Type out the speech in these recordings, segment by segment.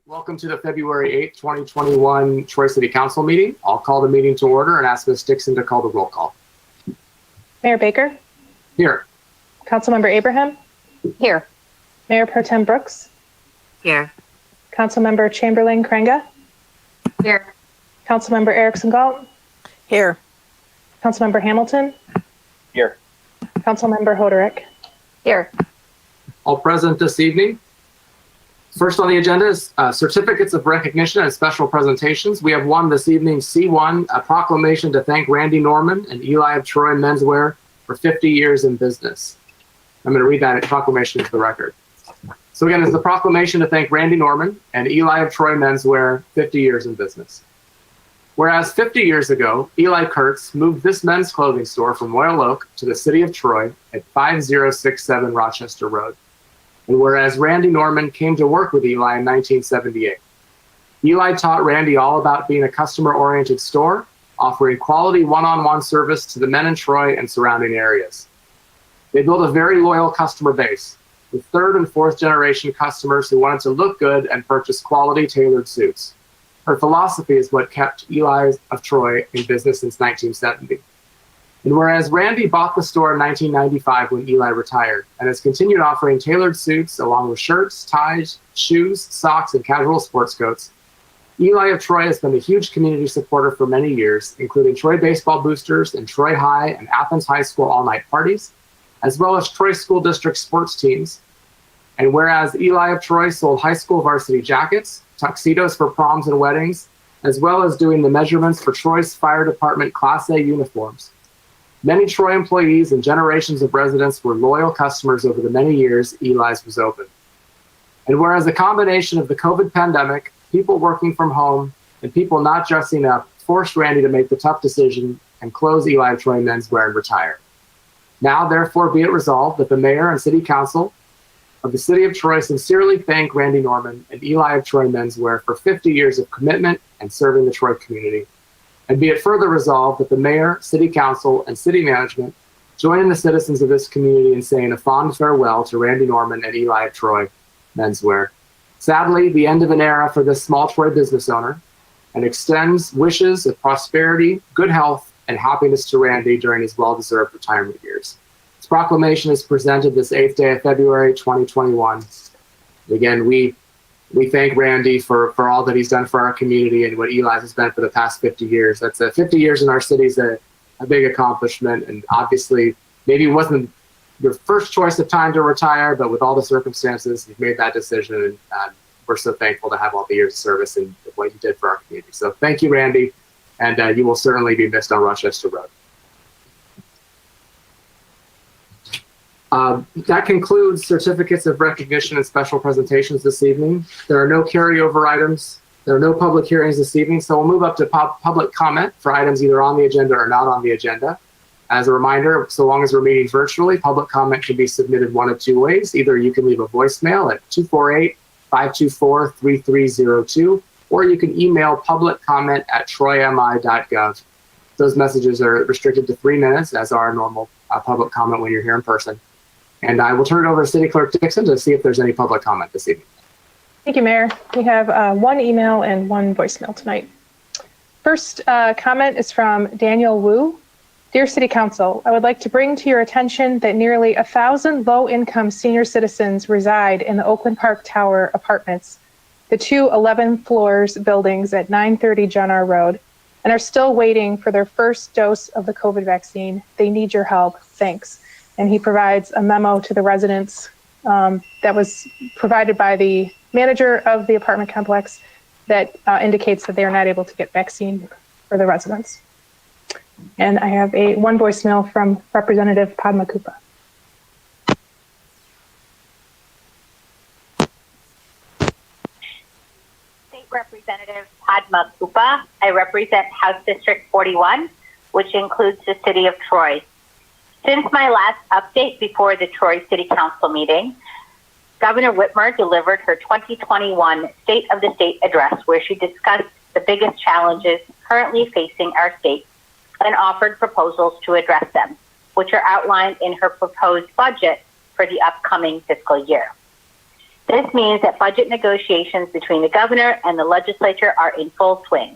Welcome to the February 8th, 2021 Troy City Council meeting. I'll call the meeting to order and ask Ms. Dixon to call the roll call. Mayor Baker? Here. Councilmember Abraham? Here. Mayor Pro Tem Brooks? Here. Councilmember Chamberlain Krenga? Here. Councilmember Erickson Galt? Here. Councilmember Hamilton? Here. Councilmember Hoderick? Here. All present this evening. First on the agenda is certificates of recognition and special presentations. We have one this evening, C1, a proclamation to thank Randy Norman and Eli of Troy Menswear for 50 years in business. I'm going to read that proclamation into the record. So again, it's the proclamation to thank Randy Norman and Eli of Troy Menswear, 50 years in business. Whereas 50 years ago, Eli Kurtz moved this men's clothing store from Royal Oak to the city of Troy at 5067 Rochester Road. And whereas Randy Norman came to work with Eli in 1978, Eli taught Randy all about being a customer-oriented store, offering quality one-on-one service to the men in Troy and surrounding areas. They built a very loyal customer base, with third and fourth generation customers who wanted to look good and purchase quality tailored suits. Her philosophy is what kept Eli of Troy in business since 1970. And whereas Randy bought the store in 1995 when Eli retired and has continued offering tailored suits along with shirts, ties, shoes, socks, and casual sports coats, Eli of Troy has been a huge community supporter for many years, including Troy baseball boosters and Troy High and Athens High School all-night parties, as well as Troy School District sports teams. And whereas Eli of Troy sold high school varsity jackets, tuxedos for proms and weddings, as well as doing the measurements for Troy's Fire Department Class A uniforms. Many Troy employees and generations of residents were loyal customers over the many years Eli's was open. And whereas a combination of the COVID pandemic, people working from home, and people not dressing up forced Randy to make the tough decision and close Eli of Troy Menswear and retire. Now, therefore, be it resolved that the mayor and city council of the city of Troy sincerely thank Randy Norman and Eli of Troy Menswear for 50 years of commitment and serving the Troy community. And be it further resolved that the mayor, city council, and city management join in the citizens of this community in saying a fond farewell to Randy Norman and Eli of Troy Menswear. Sadly, the end of an era for this small Troy business owner, and extends wishes of prosperity, good health, and happiness to Randy during his well-deserved retirement years. This proclamation is presented this 8th day of February, 2021. Again, we thank Randy for all that he's done for our community and what Eli has been for the past 50 years. That's 50 years in our city is a big accomplishment. And obviously, maybe it wasn't your first choice of time to retire, but with all the circumstances, you've made that decision. And we're so thankful to have all the years of service and what you did for our community. So thank you, Randy. And you will certainly be missed on Rochester Road. That concludes certificates of recognition and special presentations this evening. There are no carryover items. There are no public hearings this evening, so we'll move up to public comment for items either on the agenda or not on the agenda. As a reminder, so long as we're meeting virtually, public comment can be submitted one of two ways. Either you can leave a voicemail at 248-524-3302, or you can email publiccomment@troymi.gov. Those messages are restricted to 3 minutes, as are normal public comment when you're here in person. And I will turn it over to City Clerk Dixon to see if there's any public comment this evening. Thank you, Mayor. We have one email and one voicemail tonight. First comment is from Daniel Wu. Dear City Council, I would like to bring to your attention that nearly 1,000 low-income senior citizens reside in the Oakland Park Tower apartments, the two 11 floors buildings at 930 John R. Road, and are still waiting for their first dose of the COVID vaccine. They need your help. Thanks. And he provides a memo to the residents that was provided by the manager of the apartment complex that indicates that they are not able to get vaccine for the residents. And I have one voicemail from Representative Padma Kupa. State Representative Padma Kupa. I represent House District 41, which includes the city of Troy. Since my last update before the Troy City Council meeting, Governor Whitmer delivered her 2021 State of the State address, where she discussed the biggest challenges currently facing our state and offered proposals to address them, which are outlined in her proposed budget for the upcoming fiscal year. This means that budget negotiations between the governor and the legislature are in full swing.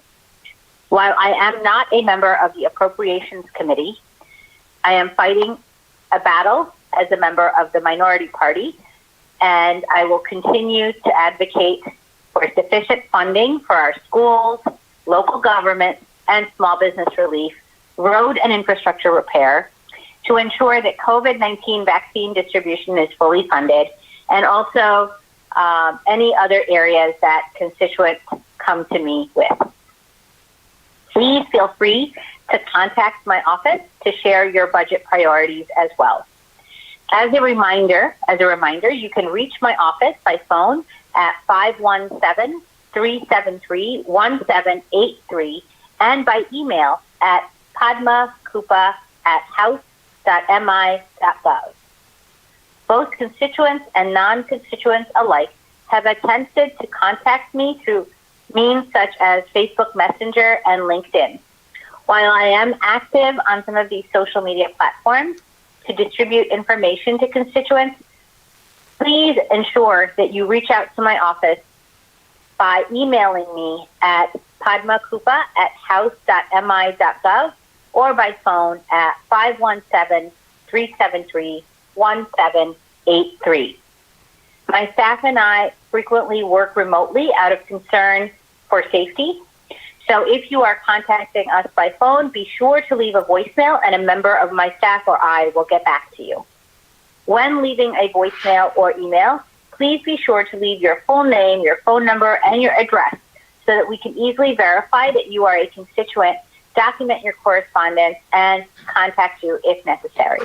While I am not a member of the Appropriations Committee, I am fighting a battle as a member of the minority party, and I will continue to advocate for sufficient funding for our schools, local government, and small business relief, road and infrastructure repair, to ensure that COVID-19 vaccine distribution is fully funded, and also any other areas that constituents come to me with. Please feel free to contact my office to share your budget priorities as well. As a reminder, you can reach my office by phone at 517-373-1783 and by email at padmakoopa@house.mi.gov. Both constituents and non-constituents alike have attempted to contact me through means such as Facebook Messenger and LinkedIn. While I am active on some of these social media platforms to distribute information to constituents, please ensure that you reach out to my office by emailing me at padmakoopa@house.mi.gov or by phone at 517-373-1783. My staff and I frequently work remotely out of concern for safety. So if you are contacting us by phone, be sure to leave a voicemail and a member of my staff or I will get back to you. When leaving a voicemail or email, please be sure to leave your full name, your phone number, and your address so that we can easily verify that you are a constituent, document your correspondence, and contact you if necessary.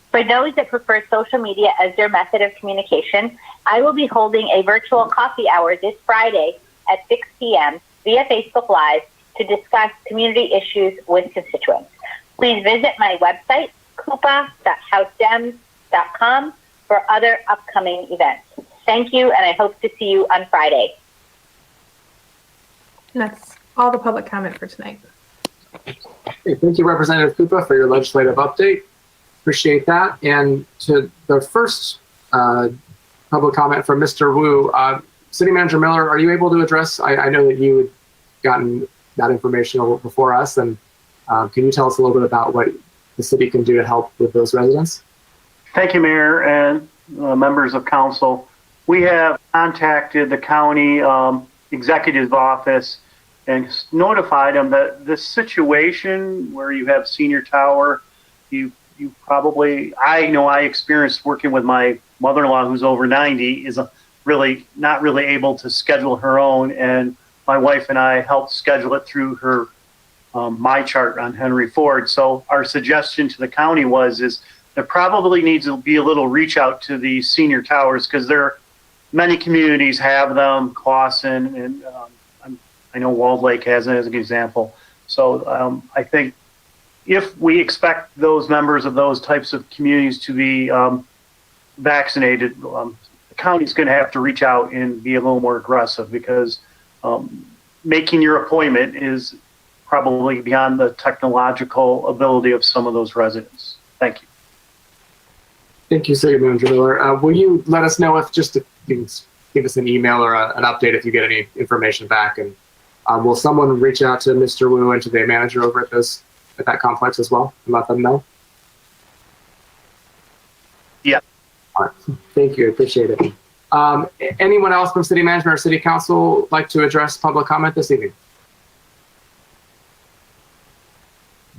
For those that prefer social media as their method of communication, I will be holding a virtual coffee hour this Friday at 6 p.m. via Facebook Live to discuss community issues with constituents. Please visit my website, coupa.housedems.com, for other upcoming events. Thank you, and I hope to see you on Friday. And that's all the public comment for tonight. Okay, thank you, Representative Koopa, for your legislative update. Appreciate that. And to the first public comment from Mr. Wu, City Manager Miller, are you able to address? I know that you had gotten that information before us, and can you tell us a little bit about what the city can do to help with those residents? Thank you, Mayor and members of council. We have contacted the county executive office and notified them that this situation where you have senior tower, you probably, I know I experienced working with my mother-in-law who's over 90, is not really able to schedule her own, and my wife and I helped schedule it through her My Chart on Henry Ford. So our suggestion to the county is there probably needs to be a little reach out to the senior towers, because many communities have them, Clawson, and I know Walled Lake has it as an example. So I think if we expect those members of those types of communities to be vaccinated, the county's going to have to reach out and be a little more aggressive, because making your appointment is probably beyond the technological ability of some of those residents. Thank you. Thank you, City Manager Miller. Will you let us know if you can give us an email or an update if you get any information back, and will someone reach out to Mr. Wu and to the manager over at that complex as well and let them know? Yeah. All right. Thank you. Appreciate it. Anyone else from City Management or City Council like to address public comment this evening?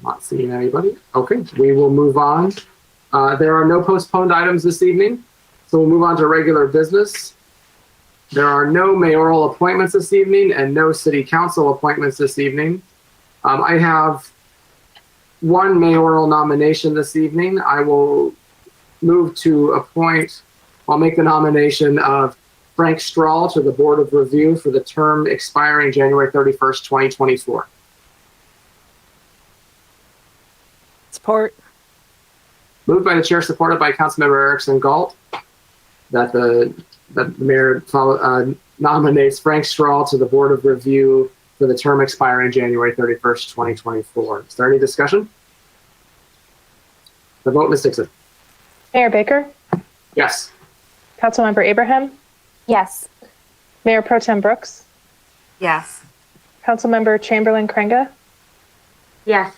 Not seeing anybody. Okay, we will move on. There are no postponed items this evening, so we'll move on to regular business. There are no mayoral appointments this evening and no city council appointments this evening. I have one mayoral nomination this evening. I will move to I'll make the nomination of Frank Strahl to the Board of Review for the term expiring January 31st, 2024. Support. Moved by the chair, supported by Councilmember Erickson Galt, that the mayor nominates Frank Strahl to the Board of Review for the term expiring January 31st, 2024. Is there any discussion? The vote, Ms. Dixon. Mayor Baker, Yes. Councilmember Abraham, Yes. Mayor Pro Tem Brooks, Yes. Councilmember Chamberlain Krenga, Yes.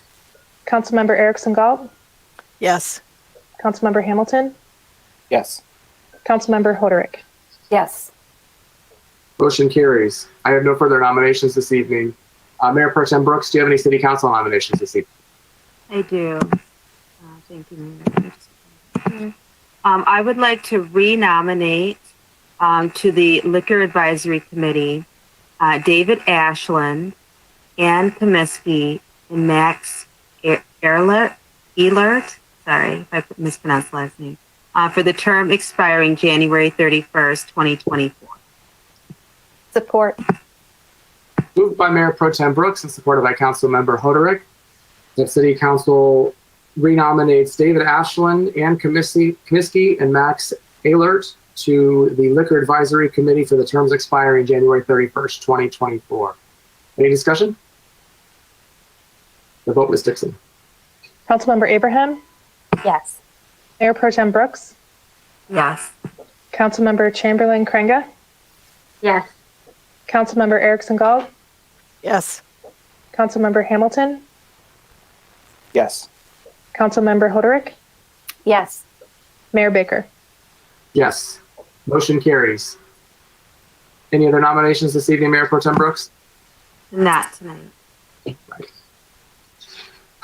Councilmember Erickson Galt, Yes. Councilmember Hamilton, Yes. Councilmember Hoderick. Yes. Motion carries. I have no further nominations this evening. Mayor Pro Tem Brooks, do you have any city council nominations this evening? I do. Thank you, Mayor. I would like to renominate to the Liquor Advisory Committee David Ashland, Ann Comiskey, and Max Elert. Sorry if I mispronounced the last name. For the term expiring January 31st, 2024. Support. Moved by Mayor Pro Tem Brooks and supported by Councilmember Hoderick. The City Council renominates David Ashland, Ann Comiskey, and Max Elert to the Liquor Advisory Committee for the terms expiring January 31st, 2024. Any discussion? The vote, Ms. Dixon. Councilmember Abraham, Yes. Mayor Pro Tem Brooks, Yes. Councilmember Chamberlain Krenga, Yes. Councilmember Erickson Galt, Yes. Councilmember Hamilton, Yes. Councilmember Hoderick, Yes. Mayor Baker. Yes. Motion carries. Any other nominations this evening, Mayor Pro Tem Brooks? Not tonight. Right.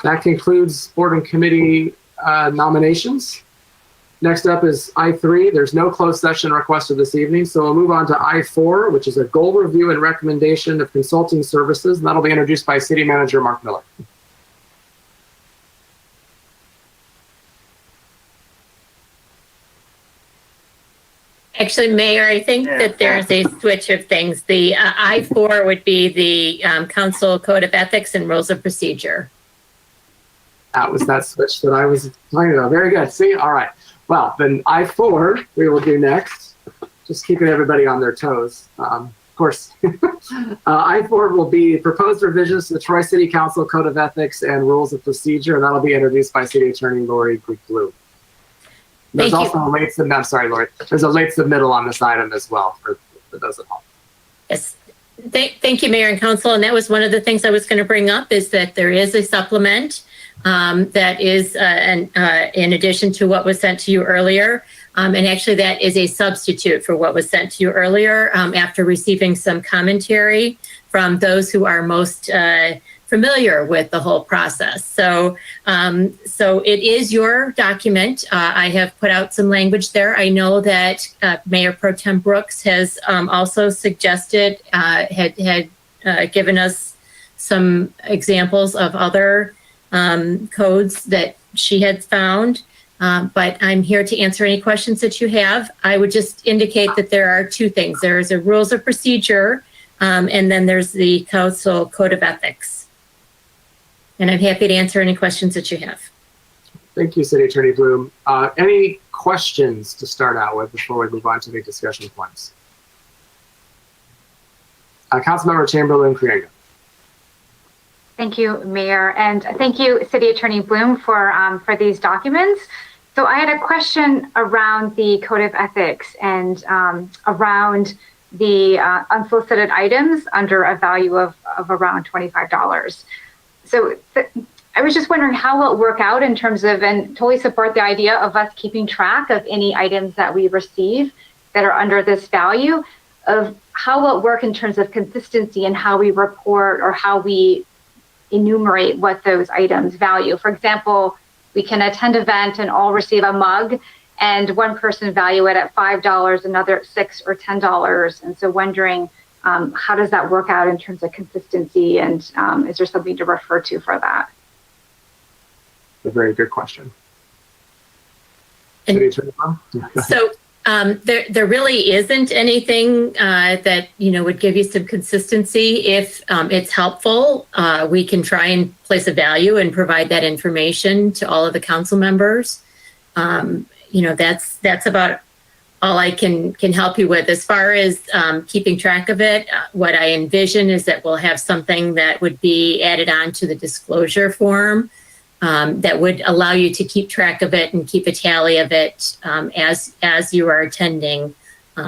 That concludes board and committee nominations. Next up is I3. There's no closed session requested this evening, so we'll move on to I4, which is a goal review and recommendation of consulting services, and that'll be introduced by City Manager Mark Miller. Actually, Mayor, I think that there's a switch of things. The I4 would be the Council Code of Ethics and Rules of Procedure. That was that switch that I was talking about. Very good. See? All right. Well, then I4 we will do next. Just keeping everybody on their toes. Of course, I4 will be proposed revisions to the Troy City Council Code of Ethics and Rules of Procedure, and that'll be introduced by City Attorney Lori Greek-Blue. There's Thank you. also a late submit. I'm sorry, Lori. There's a late submittal on this item as well for those at home. Yes. Thank you, Mayor and Council. And that was one of the things I was going to bring up is that there is a supplement that is in addition to what was sent to you earlier. And actually, that is a substitute for what was sent to you earlier after receiving some commentary from those who are most familiar with the whole process. So it is your document. I have put out some language there. I know that Mayor Pro Tem Brooks has also suggested, had given us some examples of other codes that she had found. But I'm here to answer any questions that you have. I would just indicate that there are two things. There's a rules of procedure, and then there's the Council Code of Ethics. And I'm happy to answer any questions that you have. Thank you, City Attorney Bloom. Any questions to start out with before we move on to the discussion points? Councilmember Chamberlain Kriega. Thank you, Mayor, and thank you, City Attorney Bloom, for these documents. So I had a question around the Code of Ethics and around the unsolicited items under a value of around $25. So I was just wondering how will it work out in terms of, and totally support the idea of us keeping track of any items that we receive that are under this value, of how will it work in terms of consistency and how we report or how we enumerate what those items value. For example, we can attend an event and all receive a mug, and one person value it at $5, another at $6 or $10. And so wondering, how does that work out in terms of consistency, and is there something to refer to for that? A very good question. And City Attorney Bloom? so there really isn't anything that would give you some consistency. If it's helpful, we can try and place a value and provide that information to all of the council members. That's about all I can help you with. As far as keeping track of it, what I envision is that we'll have something that would be added on to the disclosure form that would allow you to keep track of it and keep a tally of it as you are attending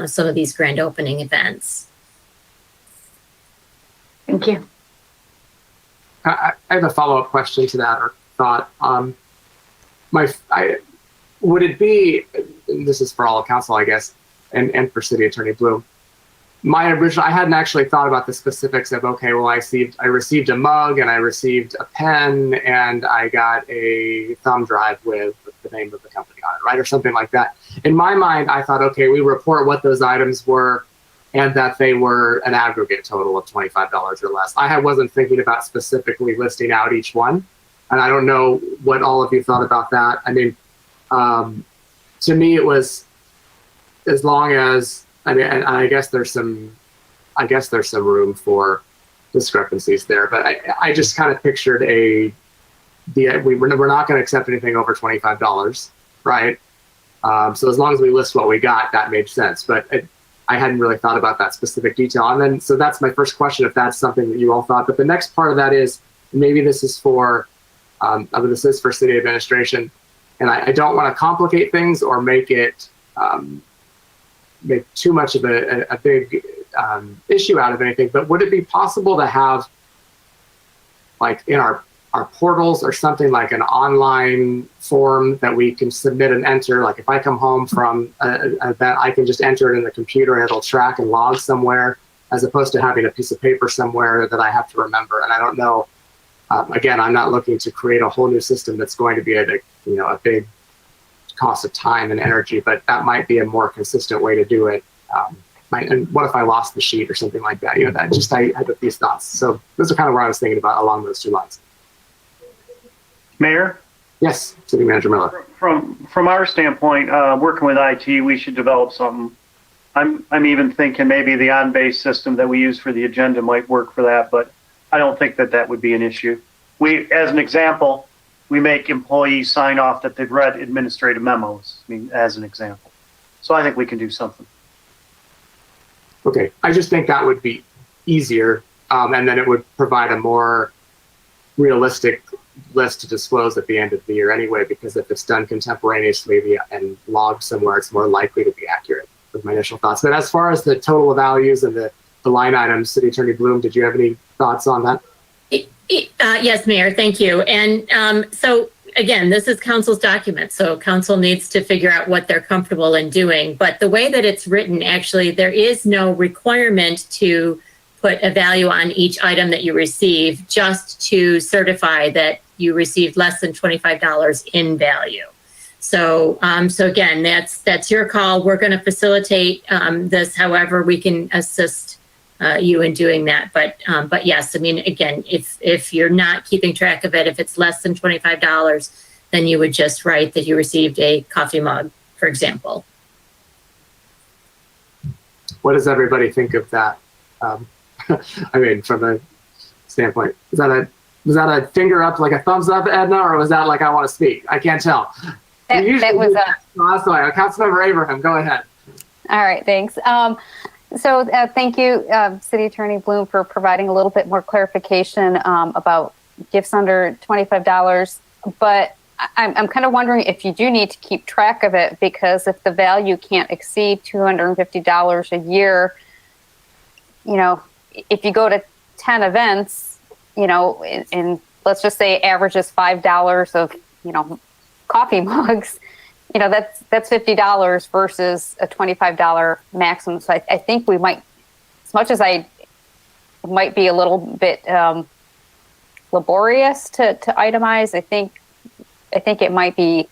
some of these grand opening events. Thank you. I have a follow-up question to that or thought. Would it be, and this is for all of council, I guess, and for City Attorney Bloom, I hadn't actually thought about the specifics of, okay, well, I received a mug and I received a pen and I got a thumb drive with the name of the company on it, right? Or something like that. In my mind, I thought, okay, we report what those items were and that they were an aggregate total of $25 or less. I wasn't thinking about specifically listing out each one. And I don't know what all of you thought about that. I mean, to me, it was as long as, I mean, and I guess there's some room for discrepancies there, but I just kind of pictured we're not going to accept anything over $25, right? So as long as we list what we got, that made sense. But I hadn't really thought about that specific detail. And then, so that's my first question, if that's something that you all thought. But the next part of that is, maybe this is for city administration, and I don't want to complicate things or make it make too much of a big issue out of anything, but would it be possible to have, like, in our portals or something, like an online form that we can submit and enter? Like, if I come home from an event, I can just enter it in the computer and it'll track and log somewhere, as opposed to having a piece of paper somewhere that I have to remember. And I don't know, again, I'm not looking to create a whole new system that's going to be a big cost of time and energy, but that might be a more consistent way to do it. And what if I lost the sheet or something like that? I had these thoughts. So those are kind of what I was thinking about along those two lines. Mayor? Yes, City Manager Miller. From our standpoint, working with IT, we should develop something. I'm even thinking maybe the on-base system that we use for the agenda might work for that, but I don't think that would be an issue. As an example, we make employees sign off that they've read administrative memos, as an example. So I think we can do something. Okay, I just think that would be easier, and then it would provide a more realistic list to disclose at the end of the year anyway, because if it's done contemporaneously and logged somewhere, it's more likely to be accurate, with my initial thoughts. But as far as the total values and the line items, City Attorney Bloom, did you have any thoughts on that? Yes, Mayor, thank you. And so again, this is council's document, so council needs to figure out what they're comfortable in doing. But the way that it's written, actually, there is no requirement to put a value on each item that you receive, just to certify that you received less than $25 in value. So, so again, that's your call. We're going to facilitate this however we can assist you in doing that. But yes, I mean, again, if you're not keeping track of it, if it's less than $25, then you would just write that you received a coffee mug, for example. What does everybody think of that? I mean, from a standpoint, was that a finger up, like a thumbs up, Edna, or was that like I want to speak? I can't tell. That was Councilmember Abraham, go ahead. All right, thanks. So thank you, City Attorney Bloom, for providing a little bit more clarification about gifts under $25. But I'm kind of wondering if you do need to keep track of it, because if the value can't exceed $250 a year, if you go to 10 events, and let's just say average is $5 of, coffee mugs, that's $50 versus a $25 maximum. So I think we might, as much as I might be a little bit laborious to itemize, I think it might be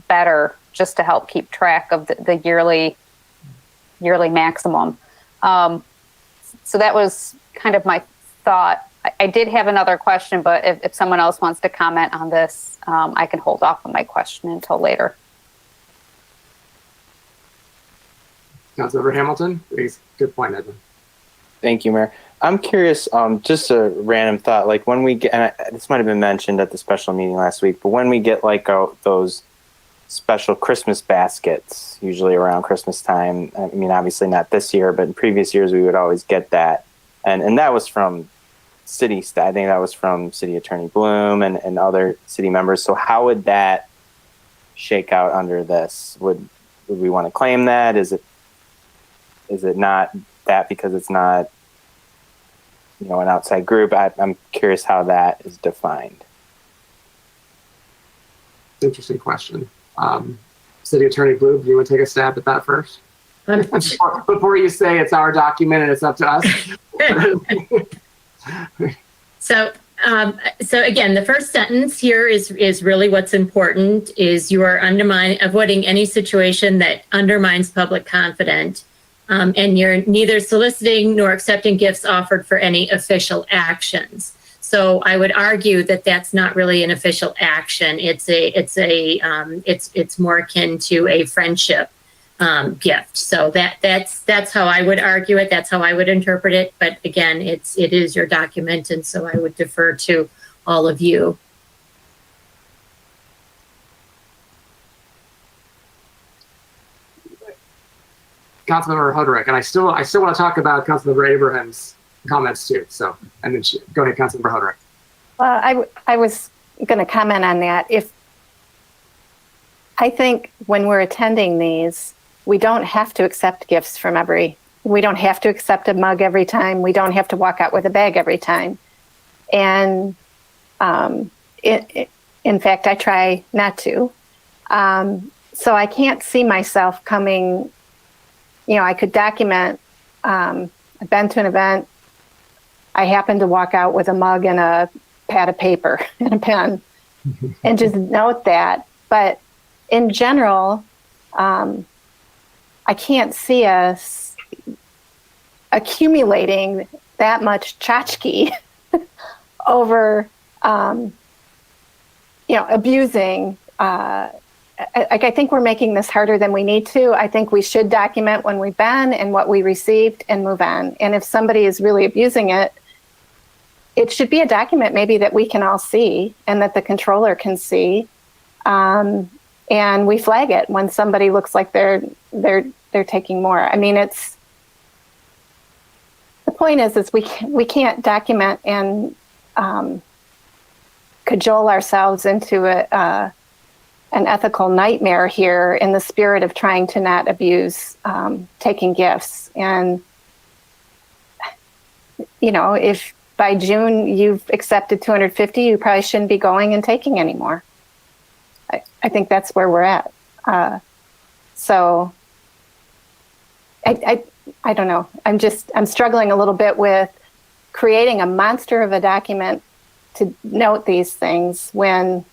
better just to help keep track of the yearly maximum. So that was kind of my thought. I did have another question, but if someone else wants to comment on this, I can hold off on my question until later. Councilmember Hamilton, please. Good point, Edmund. Thank you, Mayor. I'm curious, just a random thought, like when we get, and this might have been mentioned at the special meeting last week, but when we get like those special Christmas baskets, usually around Christmas time, I mean, obviously not this year, but in previous years we would always get that. And that was from city staff. I think that was from City Attorney Bloom and other city members. So how would that shake out under this? Would we want to claim that? Is it Is it not that because it's not, an outside group? I'm curious how that is defined. Interesting question. City Attorney Bloom, do you want to take a stab at that first? Before you say it's our document and it's up to us. So again, the first sentence here is really what's important is you are avoiding any situation that undermines public confidence. And you're neither soliciting nor accepting gifts offered for any official actions. So I would argue that that's not really an official action. It's more akin to a friendship gift. So that's how I would argue it. That's how I would interpret it. But again, it is your document, and so I would defer to all of you. Councilmember Hoderick, and I still want to talk about Councilmember Abraham's comments too. So, and then go ahead, Councilmember Hoderick. Well, I was going to comment on that. I think when we're attending these, we don't have to accept gifts from we don't have to accept a mug every time. We don't have to walk out with a bag every time. And in fact, I try not to. So I can't see myself coming, I could document, I've been to an event, I happened to walk out with a mug and a pad of paper and a pen and just note that. But in general, I can't see us accumulating that much tchotchke over, abusing. I think we're making this harder than we need to. I think we should document when we've been and what we received and move on. And if somebody is really abusing it, it should be a document maybe that we can all see and that the controller can see. And we flag it when somebody looks like they're taking more. I mean, the point is we can't document and cajole ourselves into an ethical nightmare here in the spirit of trying to not abuse taking gifts. And, if by June you've accepted 250, you probably shouldn't be going and taking anymore. I think that's where we're at. So I don't know. I'm struggling a little bit with creating a monster of a document to note these things when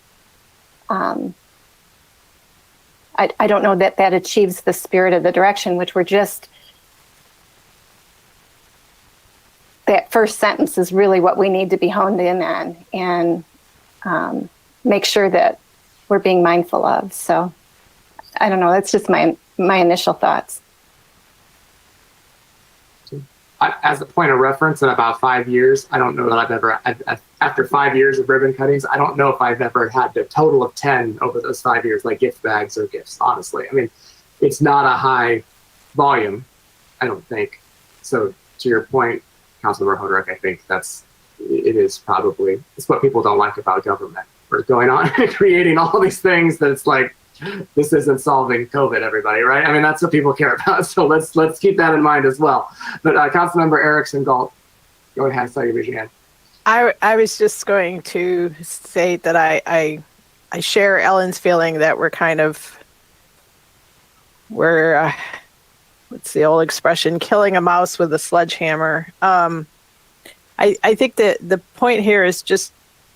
I don't know that achieves the spirit of the direction, which we're just, that first sentence is really what we need to be honed in on and make sure that we're being mindful of. So I don't know, that's just my initial thoughts. As a point of reference, in about 5 years, I don't know that I've ever, after 5 years of ribbon cuttings, I don't know if I've ever had a total of 10 over those 5 years, like gift bags or gifts, honestly. I mean, it's not a high volume, I don't think. So to your point, Councilmember Hoderick, I think it's what people don't like about government. We're going on creating all these things that it's like, this isn't solving COVID, everybody, right? I mean, that's what people care about. So let's keep that in mind as well. But Councilmember Erickson Galt, go ahead, I saw you raise your hand. I was just going to say that I share Ellen's feeling that what's the old expression, killing a mouse with a sledgehammer. I think that the point here is just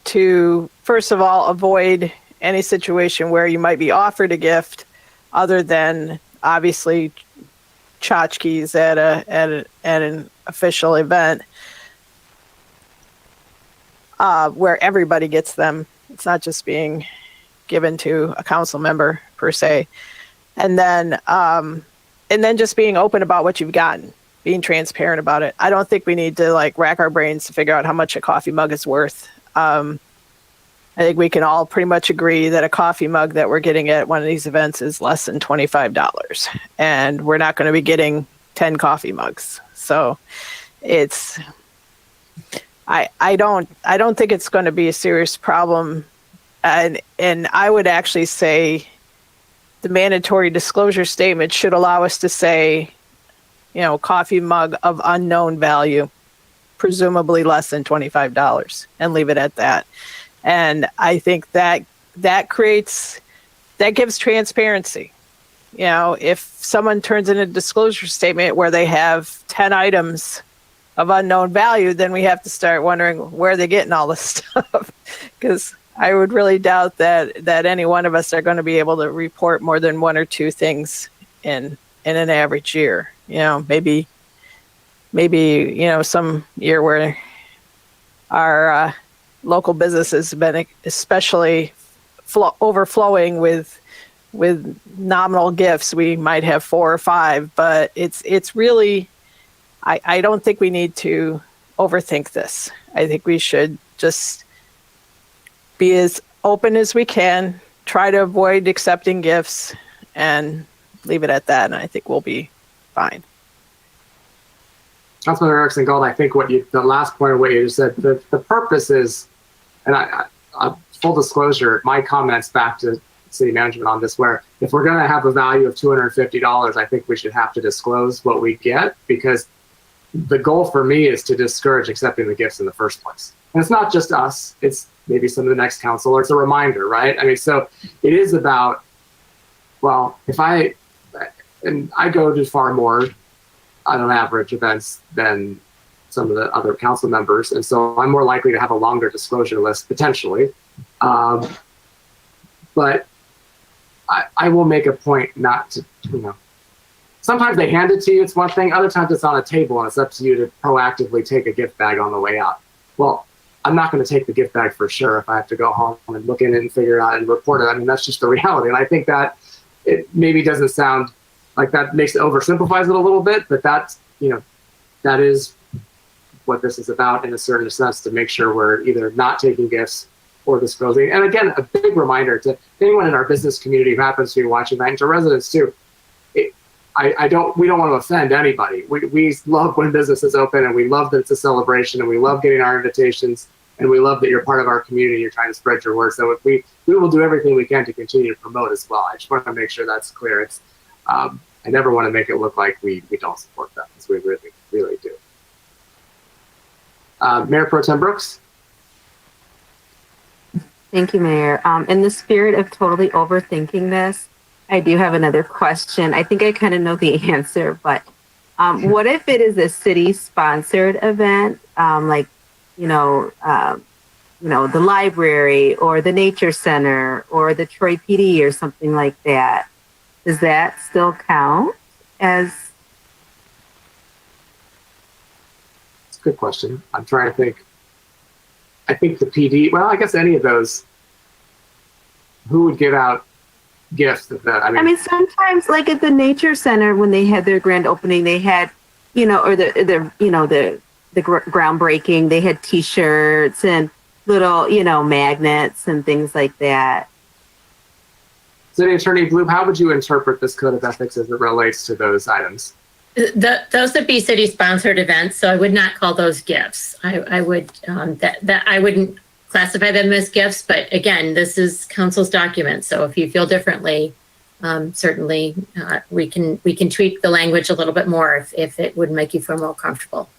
to, first of all, avoid any situation where you might be offered a gift other than obviously tchotchkes at an official event where everybody gets them. It's not just being given to a council member per se. And then just being open about what you've gotten, being transparent about it. I don't think we need to rack our brains to figure out how much a coffee mug is worth. I think we can all pretty much agree that a coffee mug that we're getting at one of these events is less than $25, and we're not going to be getting 10 coffee mugs. So I don't think it's going to be a serious problem. And I would actually say the mandatory disclosure statement should allow us to say coffee mug of unknown value, presumably less than $25, and leave it at that. And I think that gives transparency. If someone turns in a disclosure statement where they have 10 items of unknown value, then we have to start wondering where they're getting all this stuff. Because I would really doubt that any one of us are going to be able to report more than one or two things in an average year. Maybe some year where our local businesses have been especially overflowing with nominal gifts, we might have 4 or 5, but it's really, I don't think we need to overthink this. I think we should just be as open as we can, try to avoid accepting gifts, and leave it at that, and I think we'll be fine. Councilman Erickson Gold, I think the last point of what you just said, the purpose is, and I full disclosure, my comments back to city management on this, where if we're going to have a value of $250, I think we should have to disclose what we get, because the goal for me is to discourage accepting the gifts in the first place. And it's not just us, it's maybe some of the next council, or it's a reminder, right? I mean, so it is about, well, I go to far more on average events than some of the other council members. And so I'm more likely to have a longer disclosure list potentially. But I will make a point not to, sometimes they hand it to you, it's one thing. Other times it's on a table and it's up to you to proactively take a gift bag on the way out. Well, I'm not going to take the gift bag for sure if I have to go home and look in it and figure it out and report it. I mean, that's just the reality. And I think that it maybe doesn't sound like that oversimplifies it a little bit, but that's, that is what this is about in a certain sense, to make sure we're either not taking gifts or disclosing. And again, a big reminder to anyone in our business community who happens to be watching that, and to residents too. We don't want to offend anybody. We love when business is open, and we love that it's a celebration, and we love getting our invitations, and we love that you're part of our community. You're trying to spread your word. So we will do everything we can to continue to promote as well. I just want to make sure that's clear. It's I never want to make it look like we don't support that, because we really, really do. Mayor Pro Tem Brooks. Thank you, Mayor. In the spirit of totally overthinking this, I do have another question. I think I kind of know the answer, but what if it is a city-sponsored event, like, the library or the nature center or the Troy PD or something like that? Does that still count as? It's a good question. I'm trying to think. I think the PD, well, I guess any of those, who would give out gifts of that? I mean, sometimes like at the nature center, when they had their grand opening, they had, or the groundbreaking, they had T-shirts and little, magnets and things like that. City Attorney Bloom, how would you interpret this code of ethics as it relates to those items? Those would be city-sponsored events, so I would not call those gifts. I would I wouldn't classify them as gifts. But again, this is council's document, so if you feel differently, certainly we can tweak the language a little bit more if it would make you feel more comfortable.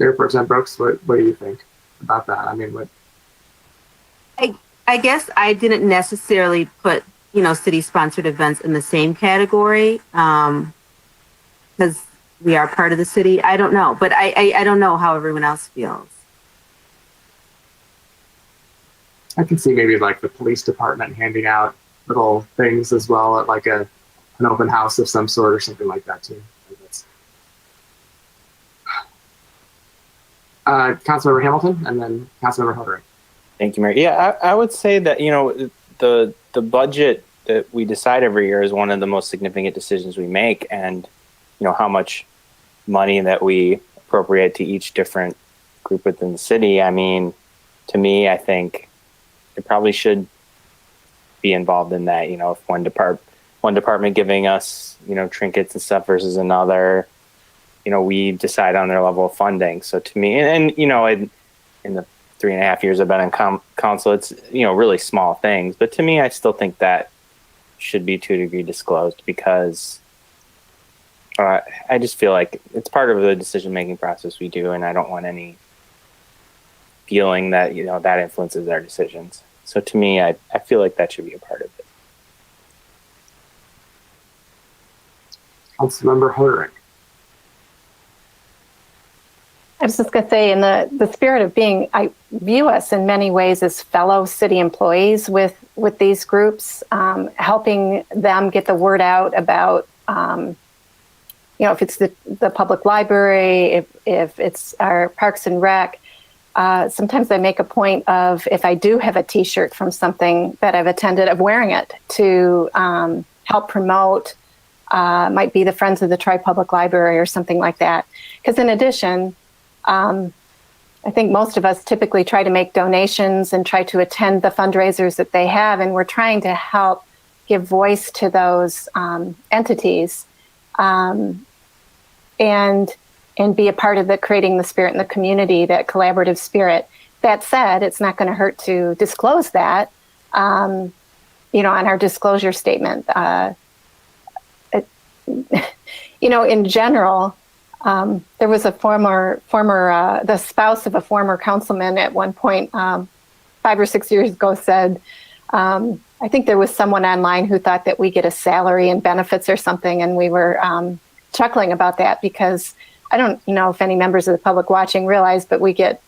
Mayor Pro Tem Brooks, what do you think about that? I mean, I guess I didn't necessarily put city-sponsored events in the same category because we are part of the city. I don't know, but I don't know how everyone else feels. I can see maybe like the police department handing out little things as well at like an open house of some sort or something like that too. Councilmember Hamilton and then Councilmember Hildering. Thank you, Mayor. Yeah, I would say that, the budget that we decide every year is one of the most significant decisions we make, and, how much money that we appropriate to each different group within the city. I mean, to me, I think it probably should be involved in that, if one department giving us, trinkets and stuff versus another, we decide on their level of funding. So to me, and in the 3.5 years I've been in council, it's, really small things. But to me, I still think that should be to a degree disclosed, because I just feel like it's part of the decision-making process we do, and I don't want any feeling that, that influences our decisions. So to me, I feel like that should be a part of it. Councilmember Hoderick. I was just going to say, in the spirit of being, I view us in many ways as fellow city employees with these groups, helping them get the word out about, if it's the public library, if it's our Parks and Rec. Sometimes I make a point of, if I do have a T-shirt from something that I've attended, of wearing it to help promote. Might be the Friends of the Troy Public Library or something like that. Because in addition, I think most of us typically try to make donations and try to attend the fundraisers that they have, and we're trying to help give voice to those entities and be a part of creating the spirit in the community, that collaborative spirit. That said, it's not going to hurt to disclose that, on our disclosure statement. In general, there was a former the spouse of a former councilman at one point, 5 or 6 years ago, said, I think there was someone online who thought that we get a salary and benefits or something, and we were chuckling about that, because I don't know if any members of the public watching realize, but we get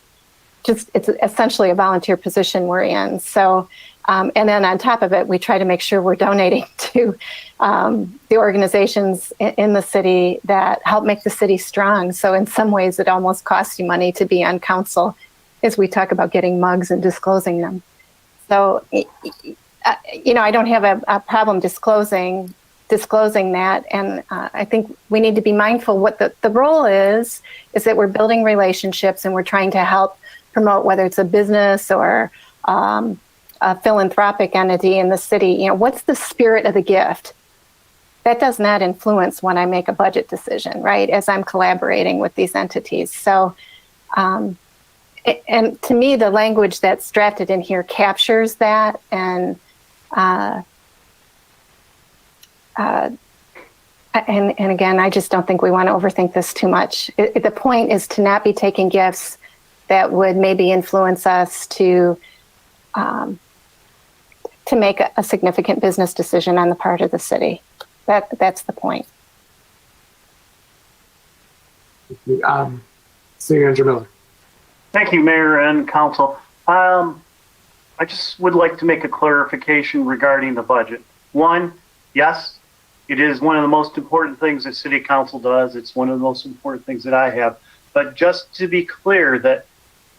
it's essentially a volunteer position we're in. So, and then on top of it, we try to make sure we're donating to the organizations in the city that help make the city strong. So in some ways, it almost costs you money to be on council, as we talk about getting mugs and disclosing them. So, I don't have a problem disclosing that. And I think we need to be mindful what the role is that we're building relationships, and we're trying to help promote, whether it's a business or a philanthropic entity in the city. What's the spirit of the gift? That does not influence when I make a budget decision, right? As I'm collaborating with these entities. So, and to me, the language that's drafted in here captures that. And again, I just don't think we want to overthink this too much. The point is to not be taking gifts that would maybe influence us to make a significant business decision on the part of the city. That's the point. City Manager Miller. Thank you, Mayor and Council. I just would like to make a clarification regarding the budget. One, yes, it is one of the most important things that City Council does. It's one of the most important things that I have. But just to be clear, that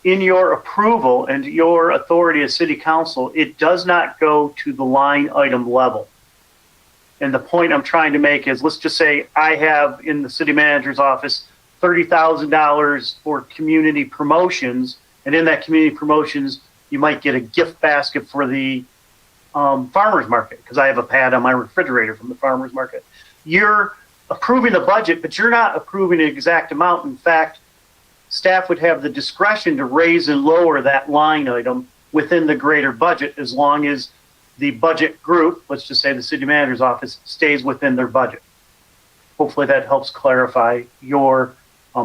in your approval and your authority as City Council, it does not go to the line item level. And the point I'm trying to make is, let's just say I have in the city manager's office $30,000 for community promotions, and in that community promotions, you might get a gift basket for the farmer's market, because I have a pad on my refrigerator from the farmer's market. You're approving the budget, but you're not approving an exact amount. In fact, staff would have the discretion to raise and lower that line item within the greater budget, as long as the budget group, let's just say the city manager's office, stays within their budget. Hopefully that helps clarify your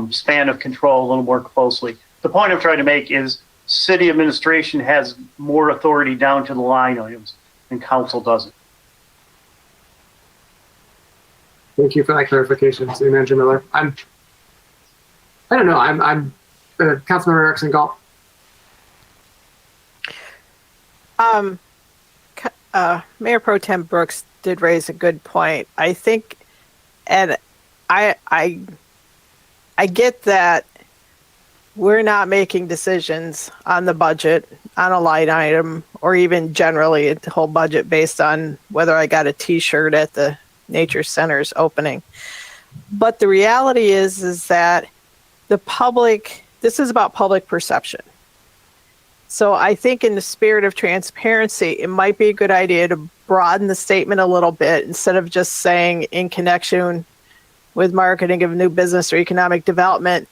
span of control a little more closely. The point I'm trying to make is city administration has more authority down to the line items, and council doesn't. Thank you for that clarification, City Manager Miller. I'm Councilmember Erickson Galt. Mayor Pro Tem Brooks did raise a good point. I think, and I get that we're not making decisions on the budget, on a line item, or even generally the whole budget based on whether I got a T-shirt at the Nature Center's opening. But the reality is that the public, this is about public perception. So I think in the spirit of transparency, it might be a good idea to broaden the statement a little bit, instead of just saying in connection with marketing of new business or economic development,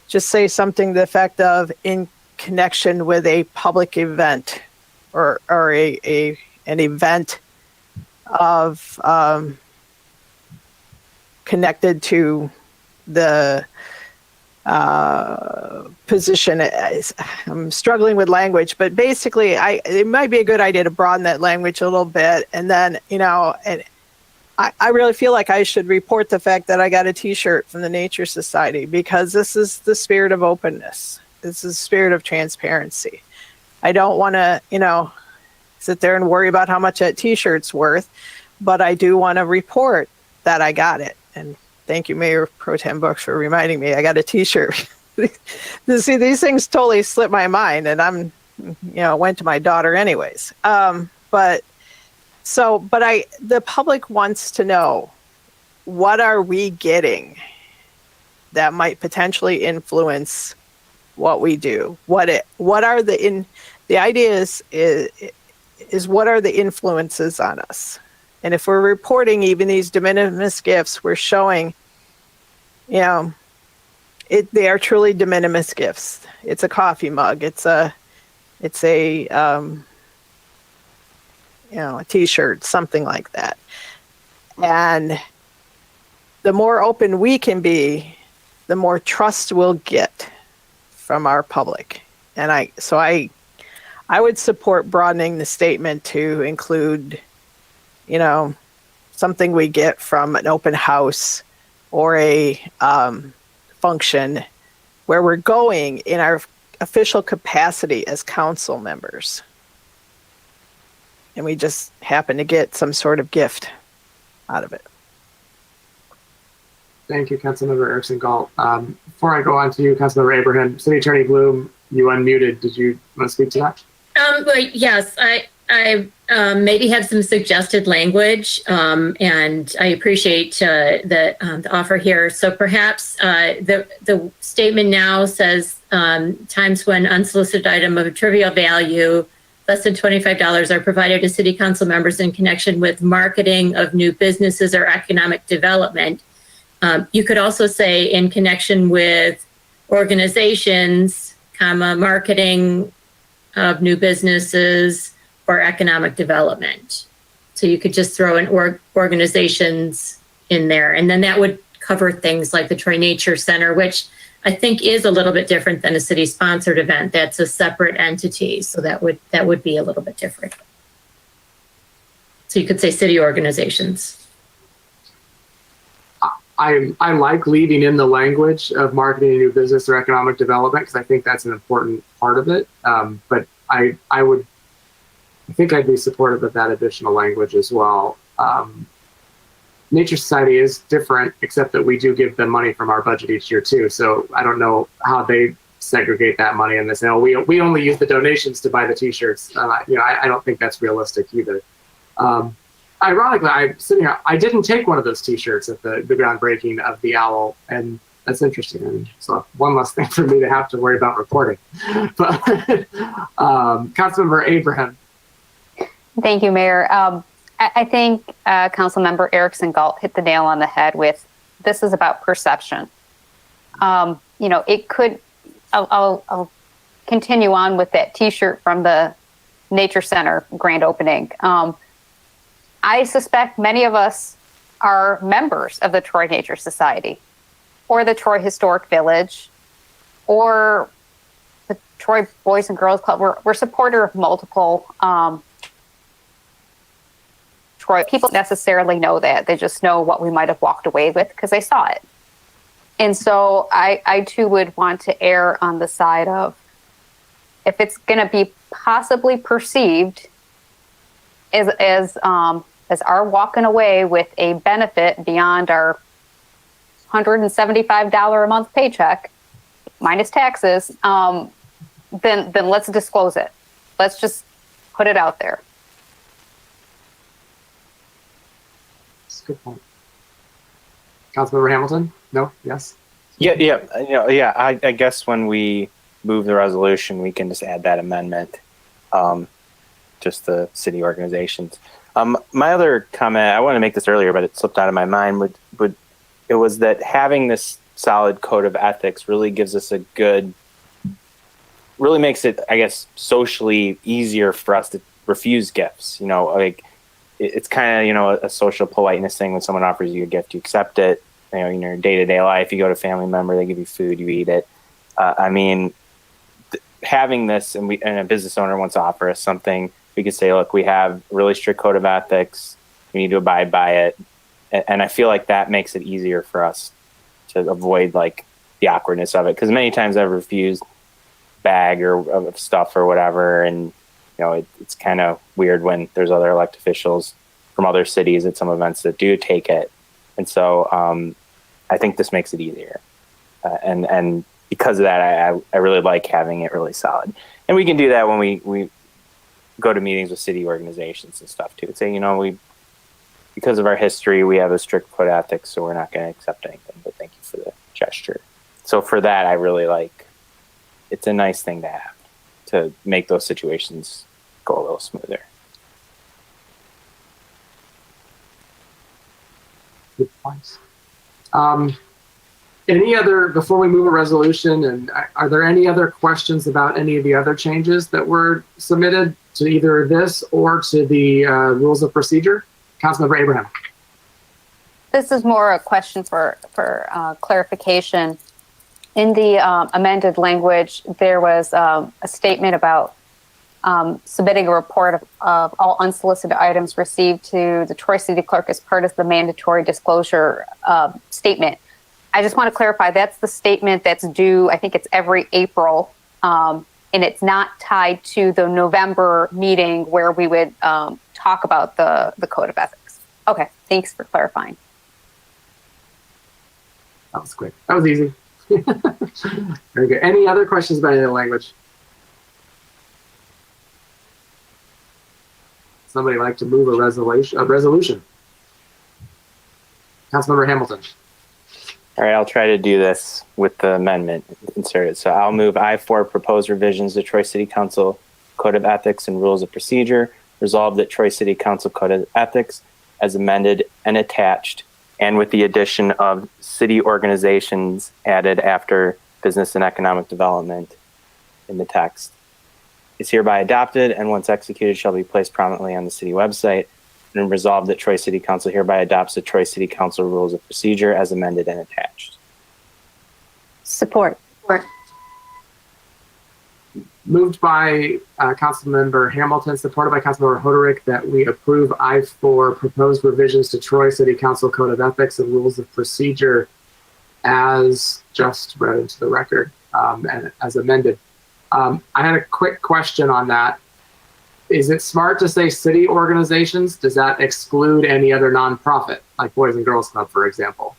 just say something to the effect of in connection with a public event or an event of connected to the position. I'm struggling with language, but basically, it might be a good idea to broaden that language a little bit. And then, and I really feel like I should report the fact that I got a T-shirt from the Nature Society, because this is the spirit of openness. This is the spirit of transparency. I don't want to, sit there and worry about how much that T-shirt's worth, but I do want to report that I got it. And thank you, Mayor Pro Tem Brooks, for reminding me I got a T-shirt. See, these things totally slip my mind, and I'm, went to my daughter anyways. But the public wants to know, what are we getting that might potentially influence what we do? The idea is what are the influences on us? And if we're reporting even these de minimis gifts, we're showing, they are truly de minimis gifts. It's a coffee mug. It's a T-shirt, something like that. And the more open we can be, the more trust we'll get from our public. And I would support broadening the statement to include, something we get from an open house or a function where we're going in our official capacity as council members. And we just happen to get some sort of gift out of it. Thank you, Councilmember Erickson Galt. Before I go on to you, Councilmember Abraham, City Attorney Bloom, you unmuted. Did you want to speak to that? But yes, I maybe have some suggested language, and I appreciate the offer here. So perhaps the statement now says times when unsolicited item of a trivial value less than $25 are provided to city council members in connection with marketing of new businesses or economic development. You could also say in connection with organizations, marketing of new businesses or economic development. So you could just throw in organizations in there, and then that would cover things like the Troy Nature Center, which I think is a little bit different than a city-sponsored event. That's a separate entity, so that would be a little bit different. So you could say city organizations. I like leaving in the language of marketing a new business or economic development, because I think that's an important part of it. But I think I'd be supportive of that additional language as well. Nature Society is different, except that we do give them money from our budget each year too. So I don't know how they segregate that money and they say, oh, we only use the donations to buy the T-shirts. I don't think that's realistic either. Ironically, I'm sitting here, I didn't take one of those T-shirts at the groundbreaking of the OWL, and that's interesting. I mean, so one less thing for me to have to worry about reporting. But Councilmember Abraham. Thank you, Mayor. I think Councilmember Erickson Galt hit the nail on the head with, this is about perception. It could, I'll continue on with that T-shirt from the Nature Center grand opening. I suspect many of us are members of the Troy Nature Society or the Troy Historic Village or the Troy Boys and Girls Club. We're supporter of multiple Troy. People don't necessarily know that. They just know what we might have walked away with because they saw it. And so I too would want to err on the side of, if it's going to be possibly perceived as our walking away with a benefit beyond our $175 a month paycheck minus taxes, then let's disclose it. Let's just put it out there. That's a good point. Councilmember Hamilton? No? Yes? Yeah. I guess when we move the resolution, we can just add that amendment. Just the city organizations. My other comment, I wanted to make this earlier, but it slipped out of my mind, it was that having this solid code of ethics really gives us really makes it, I guess, socially easier for us to refuse gifts. it's kind of, a social politeness thing. When someone offers you a gift, you accept it. In your day-to-day life, you go to a family member, they give you food, you eat it. Having this, and a business owner wants to offer us something, we could say, look, we have a really strict code of ethics. We need to abide by it. And I feel like that makes it easier for us to avoid like the awkwardness of it. Because many times I've refused bag or of stuff or whatever. And, it's kind of weird when there's other elected officials from other cities at some events that do take it. And so I think this makes it easier. And because of that, I really like having it really solid. And we can do that when we go to meetings with city organizations and stuff too. Say, because of our history, we have a strict code of ethics, so we're not going to accept anything, but thank you for the gesture. So for that, I really like, it's a nice thing to have to make those situations go a little smoother. Good points. Before we move a resolution, and are there any other questions about any of the other changes that were submitted to either this or to the rules of procedure? Councilmember Abraham. This is more a question for clarification. In the amended language, there was a statement about submitting a report of all unsolicited items received to the Troy City Clerk as part of the mandatory disclosure statement. I just want to clarify, that's the statement that's due, I think it's every April, and it's not tied to the November meeting where we would talk about the Code of Ethics. Okay, thanks for clarifying. That was quick. That was easy. Very good. Any other questions about any of the language? Somebody like to move a resolution? Councilmember Hamilton. All right, I'll try to do this with the amendment inserted. So I'll move I-4 proposed revisions to Troy City Council Code of Ethics and Rules of Procedure. Resolved that Troy City Council Code of Ethics as amended and attached, and with the addition of city organizations added after business and economic development in the text, is hereby adopted and once executed shall be placed prominently on the city website. And resolved that Troy City Council hereby adopts the Troy City Council Rules of Procedure as amended and attached. Support. Moved by Councilmember Hamilton, supported by Councilmember Hoderick, that we approve I-4 proposed revisions to Troy City Council Code of Ethics and Rules of Procedure as just read into the record and as amended. I had a quick question on that. Is it smart to say city organizations? Does that exclude any other nonprofit, like Boys and Girls Club, for example,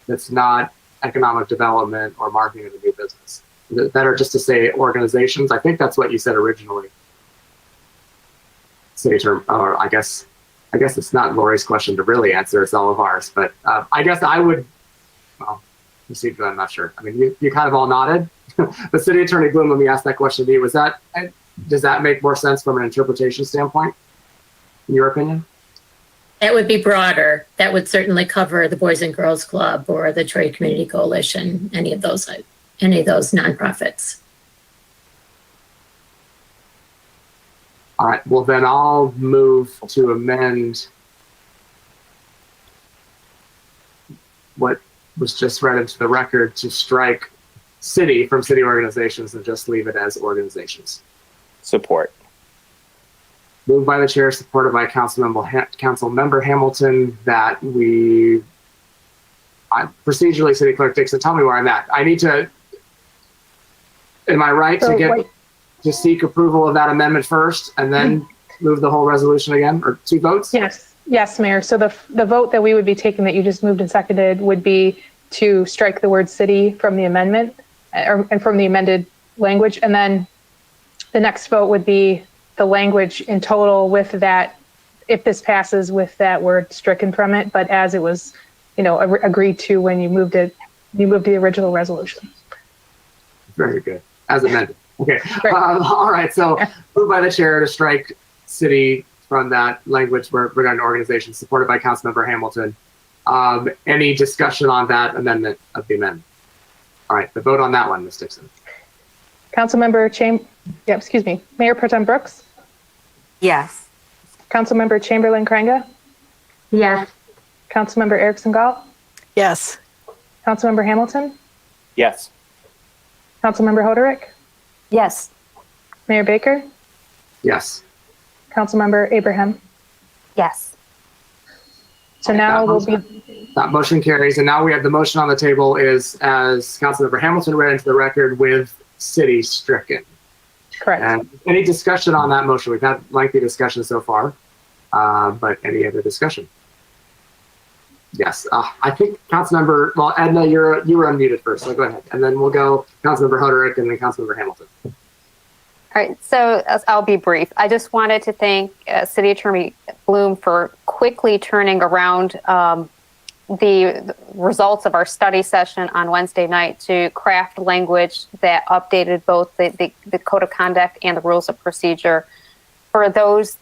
that's not economic development or marketing of a new business? Is it better just to say organizations? I think that's what you said originally. City term, or I guess it's not Lori's question to really answer. It's all of ours. But I guess I would, well, proceed, I'm not sure. I mean, you kind of all nodded. But City Attorney Bloom, when we asked that question to me, does that make more sense from an interpretation standpoint, in your opinion? That would be broader. That would certainly cover the Boys and Girls Club or the Troy Community Coalition, any of those nonprofits. All right, well then I'll move to amend what was just read into the record to strike city from city organizations and just leave it as organizations. Support. Moved by the chair, supported by Councilmember Hamilton, that we procedurally, City Clerk Dixon, tell me where I'm at. I need to, am I right to seek approval of that amendment first and then move the whole resolution again, or two votes? Yes, Mayor. So the vote that we would be taking that you just moved and seconded would be to strike the word city from the amendment and from the amended language. And then the next vote would be the language in total with that, if this passes, with that word stricken from it, but as it was, agreed to when you moved the original resolution. Very good. As amended. Okay. All right. So moved by the chair to strike city from that language regarding organizations, supported by Councilmember Hamilton. Any discussion on that amendment of the amendment? All right. The vote on that one, Ms. Dixon. Mayor Pro Tem Brooks. Yes. Councilmember Chamberlain Craig, Yes. Councilmember Erickson Gall, Yes. Councilmember Hamilton, Yes. Councilmember Hoderick, Yes. Mayor Baker, Yes. Councilmember Abraham. Yes. So now we'll be, That motion carries. And now we have the motion on the table is as Councilmember Hamilton read into the record with city stricken. correct. And any discussion on that motion? We've had lengthy discussion so far, but any other discussion? Yes, I think Councilmember, well, Edna, you were unmuted first, so go ahead. And then we'll go Councilmember Hoderick and then Councilmember Hamilton. All right, so I'll be brief. I just wanted to thank City Attorney Bloom for quickly turning around the results of our study session on Wednesday night to craft language that updated both the code of conduct and the rules of procedure. For those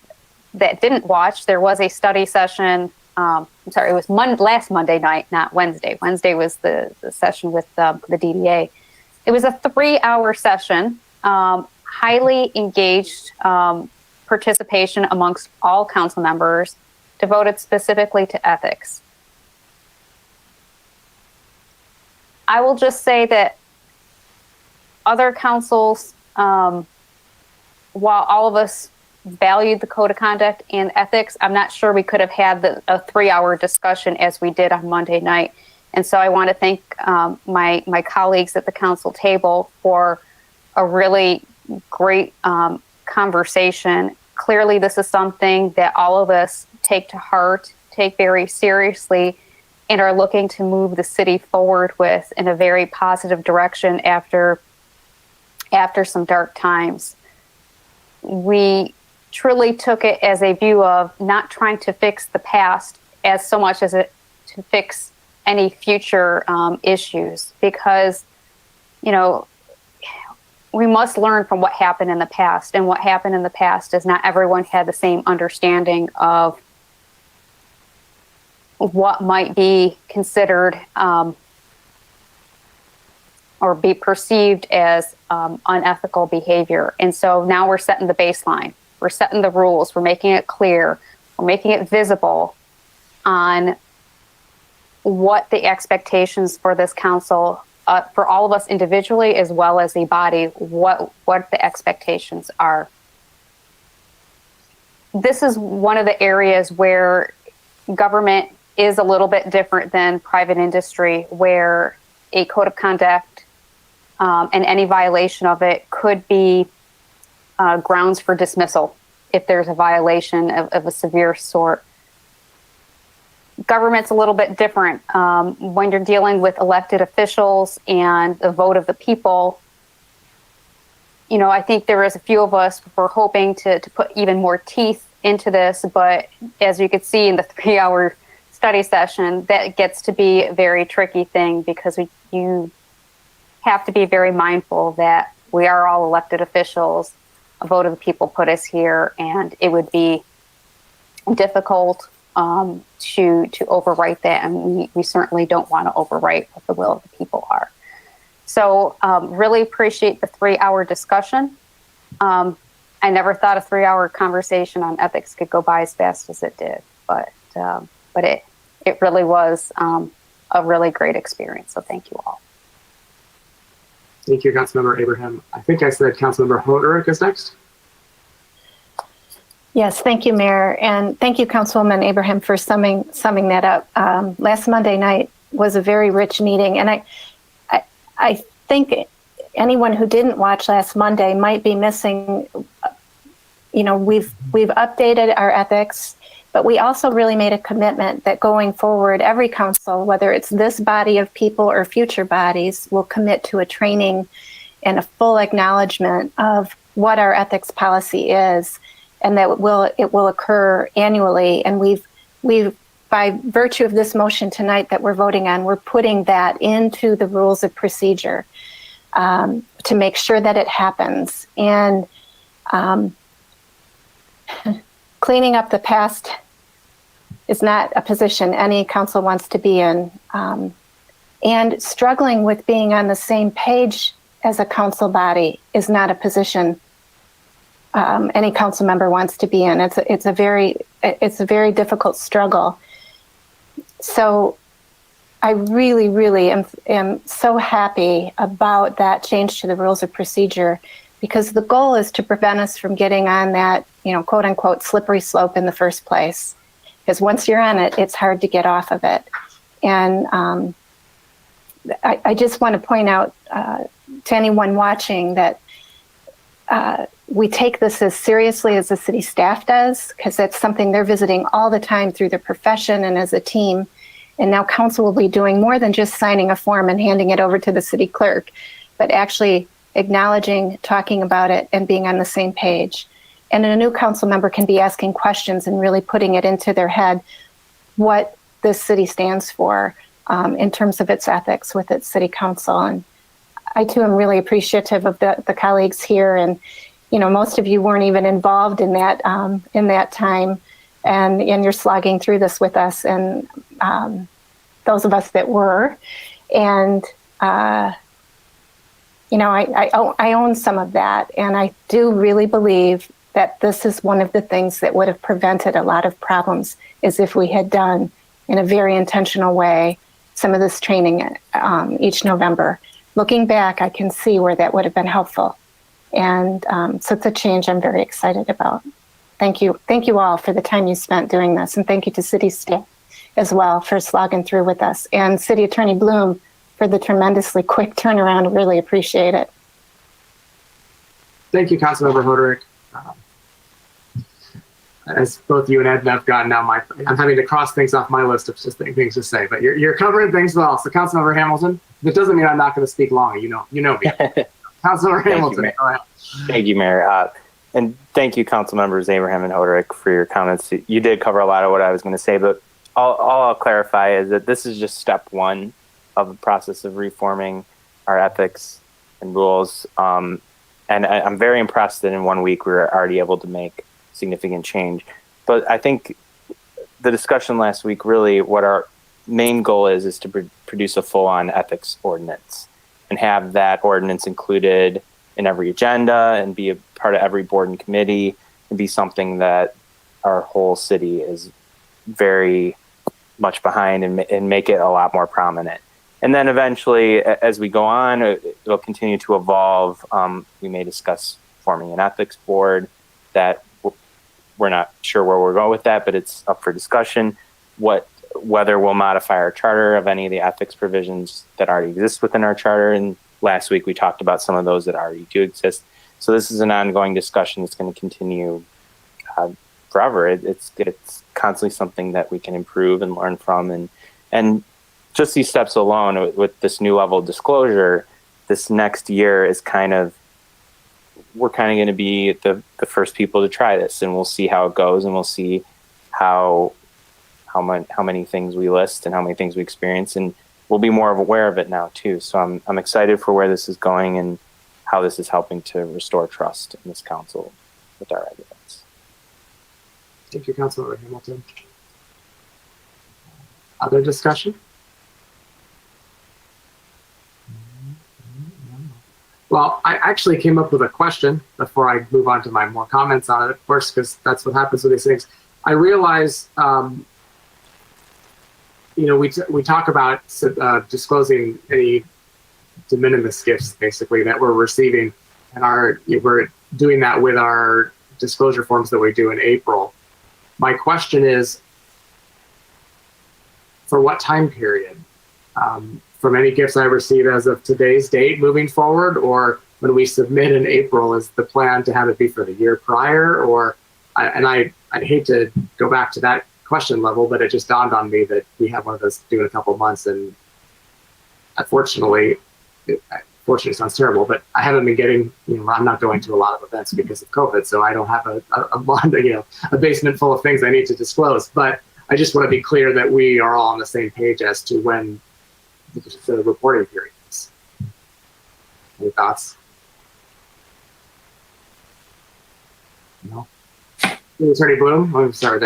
that didn't watch, there was a study session. I'm sorry, it was last Monday night, not Wednesday. Wednesday was the session with the DDA. It was a 3-hour session, highly engaged participation amongst all council members, devoted specifically to ethics. I will just say that other councils, while all of us valued the code of conduct and ethics, I'm not sure we could have had a 3-hour discussion as we did on Monday night. And so I want to thank my colleagues at the council table for a really great conversation. Clearly, this is something that all of us take to heart, take very seriously, and are looking to move the city forward with in a very positive direction after some dark times. We truly took it as a view of not trying to fix the past as so much as to fix any future issues, because, you know, we must learn from what happened in the past. And what happened in the past is not everyone had the same understanding of what might be considered or be perceived as unethical behavior. And so now we're setting the baseline. We're setting the rules. We're making it clear. We're making it visible on what the expectations for this council, for all of us individually as well as a body, what the expectations are. This is one of the areas where government is a little bit different than private industry, where a code of conduct and any violation of it could be grounds for dismissal if there's a violation of a severe sort. Government's a little bit different. When you're dealing with elected officials and the vote of the people, you know, I think there is a few of us who are hoping to put even more teeth into this, but as you could see in the 3-hour study session, that gets to be a very tricky thing, because you have to be very mindful that we are all elected officials. A vote of the people put us here, and it would be difficult to overwrite that, and we certainly don't want to overwrite what the will of the people are. So really appreciate the 3-hour discussion. I never thought a 3-hour conversation on ethics could go by as fast as it did, but it really was a really great experience. So thank you all. Thank you, Councilmember Abraham. I think I said Councilmember Hoderick is next. Yes, thank you, Mayor, and thank you, Councilwoman Abraham, for summing that up. Last Monday night was a very rich meeting, and I think anyone who didn't watch last Monday might be missing. You know, we've updated our ethics, but we also really made a commitment that going forward, every council, whether it's this body of people or future bodies, will commit to a training and a full acknowledgement of what our ethics policy is, and that it will occur annually. And we've by virtue of this motion tonight that we're voting on, we're putting that into the rules of procedure to make sure that it happens. And cleaning up the past is not a position any council wants to be in. And struggling with being on the same page as a council body is not a position any council member wants to be in. It's a very difficult struggle. So I really, really am so happy about that change to the rules of procedure, because the goal is to prevent us from getting on that, quote unquote, slippery slope in the first place. Because once you're on it, it's hard to get off of it. And I just want to point out to anyone watching that we take this as seriously as the city staff does, because that's something they're visiting all the time through their profession and as a team. And now council will be doing more than just signing a form and handing it over to the city clerk, but actually acknowledging, talking about it, and being on the same page. And a new council member can be asking questions and really putting it into their head what this city stands for in terms of its ethics with its city council. And I too am really appreciative of the colleagues here. And most of you weren't even involved in that time, and you're slogging through this with us, and those of us that were. And I own some of that, and I do really believe that this is one of the things that would have prevented a lot of problems, is if we had done in a very intentional way some of this training each November. Looking back, I can see where that would have been helpful. And so it's a change I'm very excited about. Thank you. Thank you all for the time you spent doing this. And thank you to city staff as well for slogging through with us. And City Attorney Bloom for the tremendously quick turnaround. Really appreciate it. Thank you, Councilmember Hoderick. As both you and Ed have gotten now, I'm having to cross things off my list of just things to say, but you're covering things well. So Councilmember Hamilton, that doesn't mean I'm not going to speak long. You know me. Councilmember Hamilton. Thank you, Mayor. And thank you, Council Members Abraham and Hoderick, for your comments. You did cover a lot of what I was going to say, but all I'll clarify is that this is just step one of the process of reforming our ethics and rules. And I'm very impressed that in 1 week we were already able to make significant change. But I think the discussion last week, really what our main goal is to produce a full-on ethics ordinance and have that ordinance included in every agenda and be a part of every board and committee, and be something that our whole city is very much behind, and make it a lot more prominent. And then eventually, as we go on, it'll continue to evolve. We may discuss forming an ethics board. That we're not sure where we're going with that, but it's up for discussion. Whether we'll modify our charter of any of the ethics provisions that already exist within our charter. And last week we talked about some of those that already do exist. So this is an ongoing discussion that's going to continue forever. It's constantly something that we can improve and learn from. And just these steps alone with this new level of disclosure, this next year is we're kind of going to be the first people to try this, and we'll see how it goes, and we'll see how many things we list and how many things we experience, and we'll be more aware of it now too. So I'm excited for where this is going and how this is helping to restore trust in this council with our evidence. Thank you, Councilmember Hamilton. Other discussion? Well, I actually came up with a question before I move on to my more comments on it, of course, because that's what happens with these things. I realize, we talk about disclosing any de minimis gifts, basically, that we're receiving, and we're doing that with our disclosure forms that we do in April. My question is, for what time period? From any gifts I receive as of today's date moving forward, or when we submit in April, is the plan to have it be for the year prior? I'd hate to go back to that question level, but it just dawned on me that we have one of those due in a couple of months, and unfortunately, fortunately sounds terrible, but I haven't been getting, I'm not going to a lot of events because of COVID, so I don't have a basement full of things I need to disclose. But I just want to be clear that we are all on the same page as to when the reporting period is. Any thoughts? No? Attorney Bloom? I'm sorry.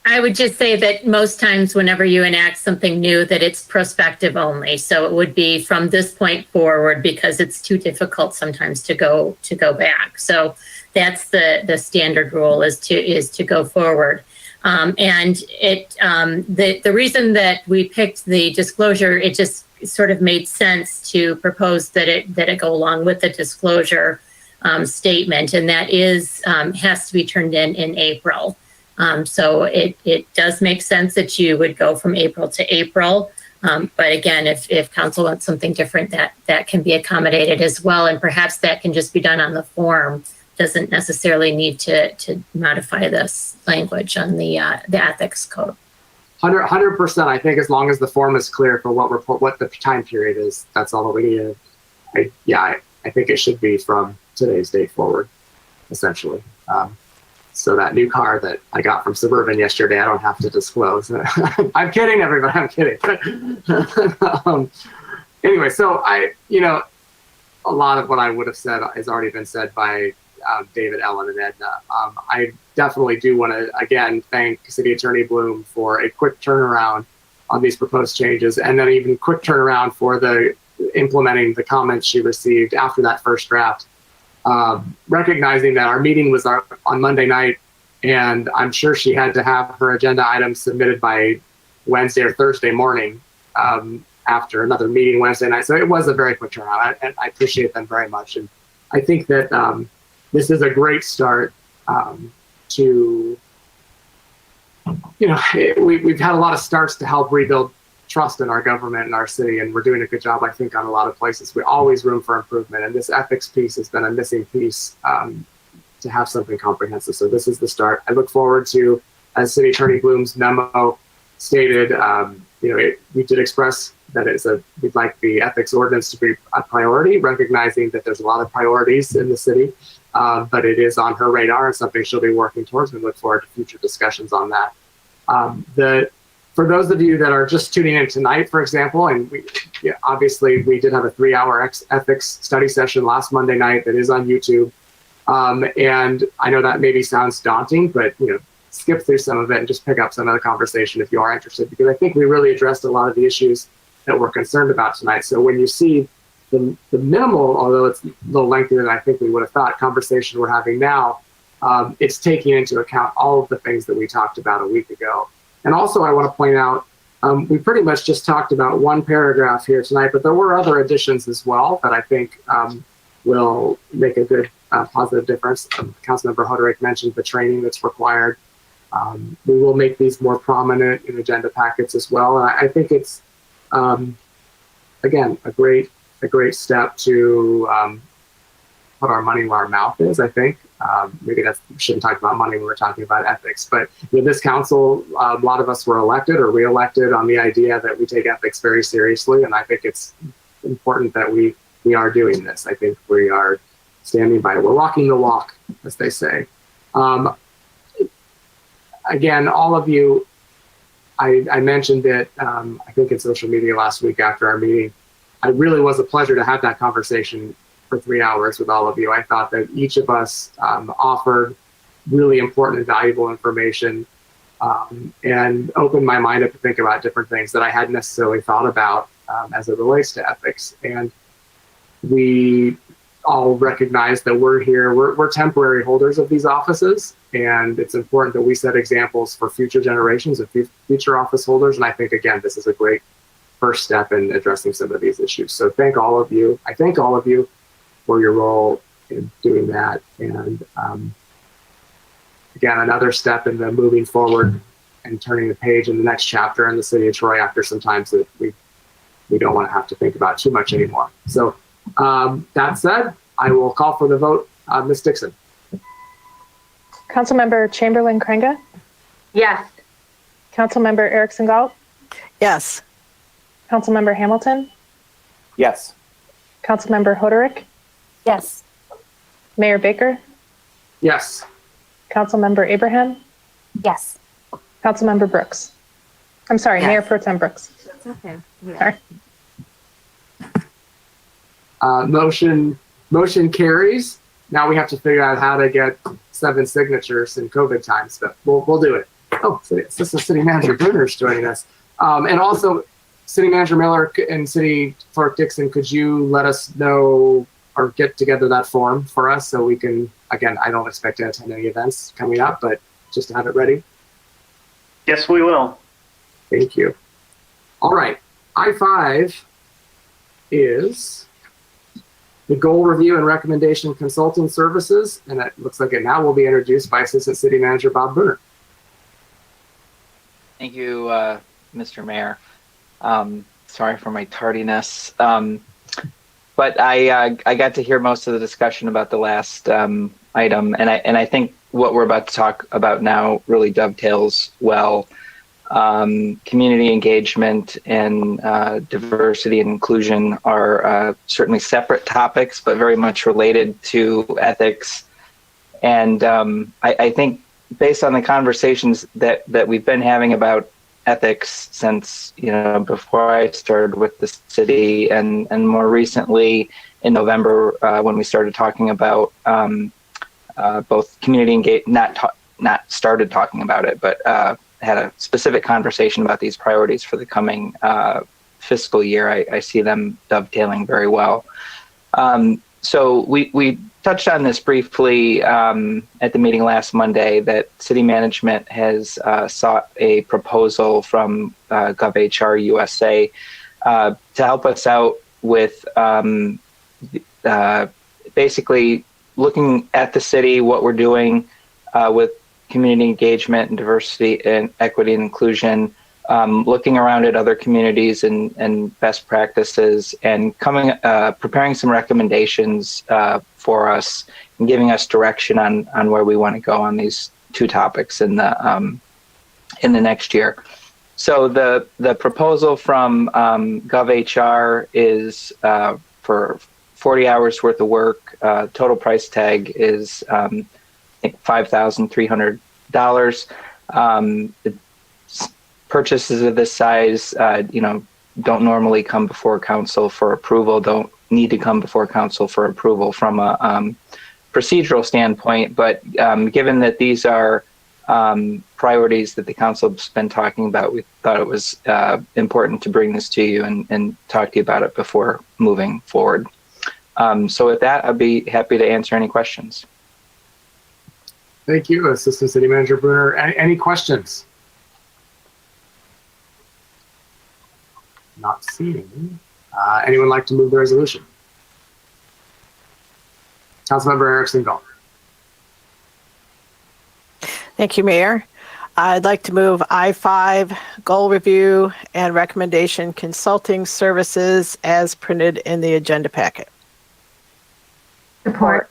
I would just say that most times whenever you enact something new, that it's prospective only. So it would be from this point forward, because it's too difficult sometimes to go back. So that's the standard rule is to go forward. And the reason that we picked the disclosure, it just sort of made sense to propose that it go along with the disclosure statement, and that has to be turned in April. So it does make sense that you would go from April to April. But again, if council wants something different, that can be accommodated as well, and perhaps that can just be done on the form. Doesn't necessarily need to modify this language on the ethics code. 100%. I think as long as the form is clear for what the time period is, that's all that we need. I think it should be from today's date forward, essentially. So that new car that I got from Suburban yesterday, I don't have to disclose. I'm kidding, everybody. I'm kidding. Anyway, so a lot of what I would have said has already been said by David, Ellen, and Edna. I definitely do want to, again, thank City Attorney Bloom for a quick turnaround on these proposed changes, and then even quick turnaround for the implementing the comments she received after that first draft. Recognizing that our meeting was on Monday night, and I'm sure she had to have her agenda items submitted by Wednesday or Thursday morning after another meeting Wednesday night. So it was a very quick turnaround. I appreciate them very much. And I think that this is a great start to, we've had a lot of starts to help rebuild trust in our government and our city, and we're doing a good job, I think, on a lot of places. We always room for improvement, and this ethics piece has been a missing piece to have something comprehensive. So this is the start. I look forward to, as City Attorney Bloom's memo stated, we did express that we'd like the ethics ordinance to be a priority, recognizing that there's a lot of priorities in the city, but it is on her radar and something she'll be working towards. We look forward to future discussions on that. For those of you that are just tuning in tonight, for example, and obviously we did have a 3-hour ethics study session last Monday night that is on YouTube. And I know that maybe sounds daunting, but skip through some of it and just pick up some of the conversation if you are interested, because I think we really addressed a lot of the issues that we're concerned about tonight. So when you see the minimal, although it's a little lengthier than I think we would have thought, conversation we're having now, it's taking into account all of the things that we talked about a week ago. And also I want to point out, we pretty much just talked about one paragraph here tonight, but there were other additions as well that I think will make a good positive difference. Councilmember Hoderick mentioned the training that's required. We will make these more prominent in agenda packets as well. And I think it's, again, a great step to put our money where our mouth is, I think. Maybe we shouldn't talk about money when we're talking about ethics, but with this council, a lot of us were elected or reelected on the idea that we take ethics very seriously. And I think it's important that we are doing this. I think we are standing by it. We're walking the walk, as they say. Again, all of you, I mentioned it, I think in social media last week after our meeting. It really was a pleasure to have that conversation for 3 hours with all of you. I thought that each of us offered really important and valuable information and opened my mind up to think about different things that I hadn't necessarily thought about as it relates to ethics. And we all recognize that we're here, we're temporary holders of these offices, and it's important that we set examples for future generations of future office holders. And I think, again, this is a great first step in addressing some of these issues. So thank all of you. I thank all of you for your role in doing that. And again, another step in the moving forward and turning the page in the next chapter in the city of Troy after some times that we don't want to have to think about too much anymore. So that said, I will call for the vote. Ms. Dixon. Councilmember Chamberlain Krenga, Yes. Councilmember Erickson Galt, Yes. Councilmember Hamilton, Yes. Councilmember Hoderick, Yes. Mayor Baker, Yes. Councilmember Abraham, Yes. Councilmember Brooks. I'm sorry, Yes. Mayor Pro Tem Brooks. That's okay. Sorry. Motion carries. Now we have to figure out how to get 7 signatures in COVID times, but we'll do it. Oh, Assistant City Manager Bruner's joining us. And also, City Manager Miller and City Clerk Dixon, could you let us know or get together that form for us so we can, again, I don't expect to attend any events coming up, but just to have it ready. Yes, we will. Thank you. All right. I-5 is the goal review and recommendation consulting services. And it looks like it now will be introduced by Assistant City Manager Bob Bruner. Thank you, Mr. Mayor. Sorry for my tardiness. But I got to hear most of the discussion about the last item, and I think what we're about to talk about now really dovetails well. Community engagement and diversity and inclusion are certainly separate topics, but very much related to ethics. And I think based on the conversations that we've been having about ethics since, before I started with the city, and more recently in November when we started talking about both community engagement, not started talking about it, but had a specific conversation about these priorities for the coming fiscal year. I see them dovetailing very well. So we touched on this briefly at the meeting last Monday, that city management has sought a proposal from GovHR USA to help us out with basically looking at the city, what we're doing with community engagement and diversity and equity and inclusion, looking around at other communities and best practices, and preparing some recommendations for us and giving us direction on where we want to go on these two topics in the next year. So the proposal from GovHR is for 40 hours worth of work. Total price tag is I think $5,300. Purchases of this size, don't normally come before council for approval, don't need to come before council for approval from a procedural standpoint. But given that these are priorities that the council's been talking about, we thought it was important to bring this to you and talk to you about it before moving forward. So with that, I'd be happy to answer any questions. Thank you, Assistant City Manager Bruner. Any questions? Not seeing. Anyone like to move the resolution? Councilmember Erickson Galt. Thank you, Mayor. I'd like to move I-5 goal review and recommendation consulting services as printed in the agenda packet. Support.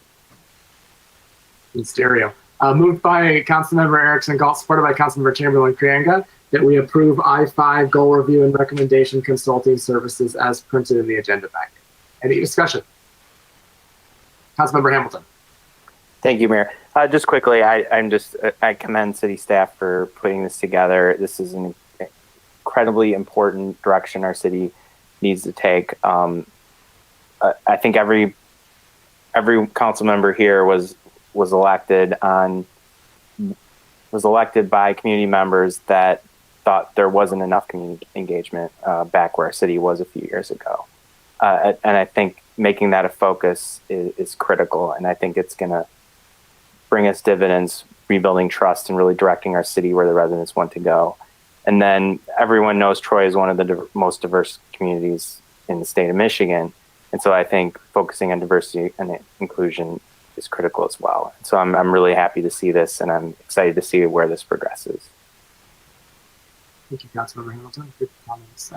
In stereo. Moved by Councilmember Erickson Galt, supported by Councilmember Chamberlain Krianga, that we approve I-5 goal review and recommendation consulting services as printed in the agenda packet. Any discussion? Councilmember Hamilton. Thank you, Mayor. Just quickly, I commend city staff for putting this together. This is an incredibly important direction our city needs to take. I think every council member here was elected by community members that thought there wasn't enough community engagement back where our city was a few years ago. And I think making that a focus is critical. And I think it's going to bring us dividends, rebuilding trust and really directing our city where the residents want to go. And then everyone knows Troy is one of the most diverse communities in the state of Michigan. And so I think focusing on diversity and inclusion is critical as well. So I'm really happy to see this, and I'm excited to see where this progresses. Thank you, Councilmember Hamilton. Good comments.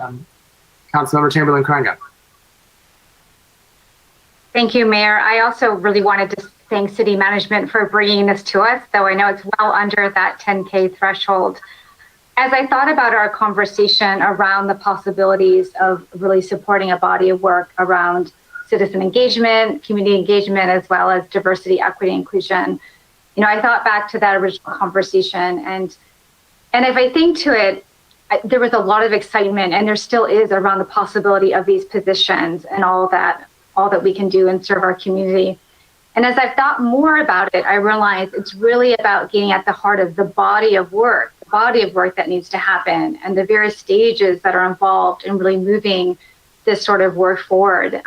Councilmember Chamberlain Krianga. Thank you, Mayor. I also really wanted to thank city management for bringing this to us, though I know it's well under that 10K threshold. As I thought about our conversation around the possibilities of really supporting a body of work around citizen engagement, community engagement, as well as diversity, equity, inclusion, I thought back to that original conversation, and if I think to it, there was a lot of excitement, and there still is, around the possibility of these positions and all that we can do and serve our community. And as I've thought more about it, I realized it's really about getting at the heart of the body of work that needs to happen, and the various stages that are involved in really moving this sort of work forward.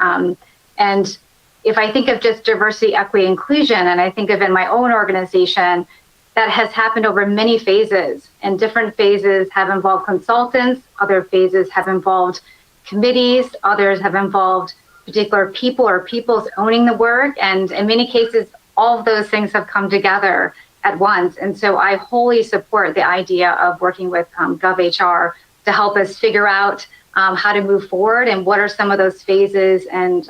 And if I think of just diversity, equity, inclusion, and I think of in my own organization, that has happened over many phases, and different phases have involved consultants, other phases have involved committees, others have involved particular people or peoples owning the work, and in many cases, all of those things have come together at once. And so I wholly support the idea of working with GovHR to help us figure out how to move forward and what are some of those phases and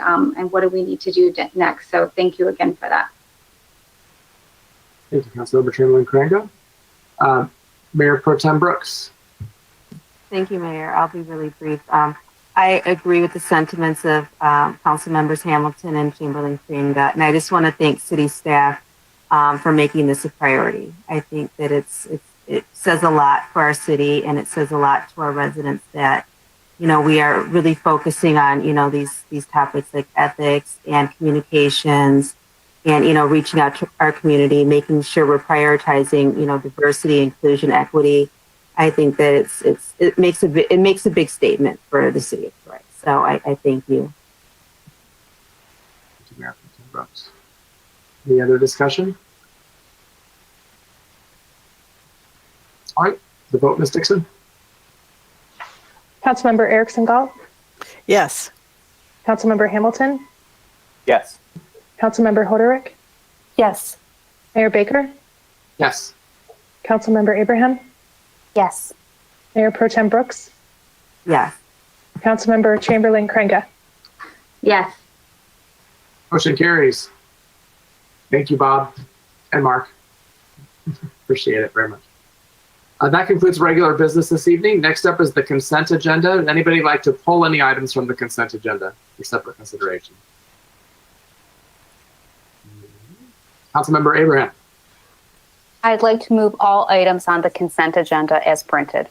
what do we need to do next. So thank you again for that. Thank you, Councilmember Chamberlain-Craig. Mayor Pro Tem Brooks. Thank you, Mayor. I'll be really brief. I agree with the sentiments of Council Members Hamilton and Chamberlain-Craig, and I just want to thank city staff for making this a priority. I think that it says a lot for our city, and it says a lot to our residents that, you know, we are really focusing on, you know, these topics like ethics and communications, and, you know, reaching out to our community, making sure we're prioritizing, you know, diversity, inclusion, equity. I think that it makes a big statement for the city of Troy. So I thank you. Thank you, Mayor Pro Tem Brooks. Any other discussion? All right, the vote, Ms. Dixon. Councilmember Erickson Galt, Yes. Councilmember Hamilton, Yes. Councilmember Hoderick, Yes. Mayor Baker, Yes. Councilmember Abraham, Yes. Mayor Pro Tem Brooks, Yes. Councilmember Chamberlain-Craig. Yes. Motion carries. Thank you, Bob and Mark. Appreciate it very much. That concludes regular business this evening. Next up is the consent agenda. Would anybody like to pull any items from the consent agenda for separate consideration? Councilmember Abraham. I'd like to move all items on the consent agenda as printed.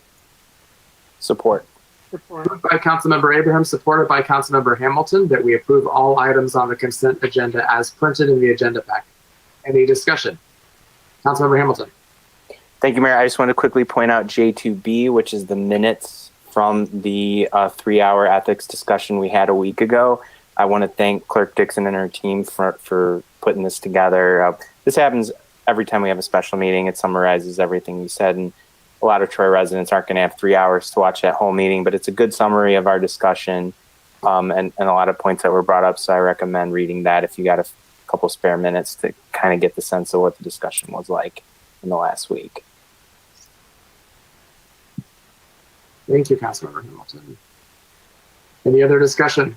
Support. Moved by Councilmember Abraham, supported by Councilmember Hamilton, that we approve all items on the consent agenda as printed in the agenda packet. Any discussion? Councilmember Hamilton. Thank you, Mayor. I just want to quickly point out J2B, which is the minutes from the 3-hour ethics discussion we had a week ago. I want to thank Clerk Dixon and her team for putting this together. This happens every time we have a special meeting. It summarizes everything we said, and a lot of Troy residents aren't going to have 3 hours to watch that whole meeting, but it's a good summary of our discussion and a lot of points that were brought up. So I recommend reading that if you got a couple spare minutes to kind of get the sense of what the discussion was like in the last week. Thank you, Councilmember Hamilton. Any other discussion?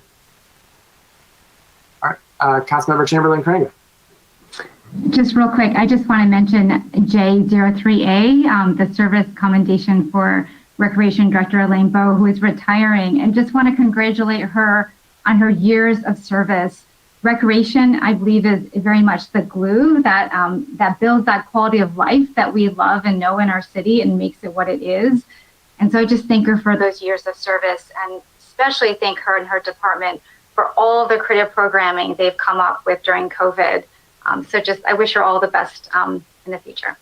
All right, Councilmember Chamberlain-Craig. Just real quick, I just want to mention J03A, the service commendation for Recreation Director Elaine Bowe, who is retiring, and just want to congratulate her on her years of service. Recreation, I believe, is very much the glue that that builds that quality of life that we love and know in our city and makes it what it is. And so I just thank her for those years of service, and especially thank her and her department for all the creative programming they've come up with during COVID. So just, I wish her all the best in the future.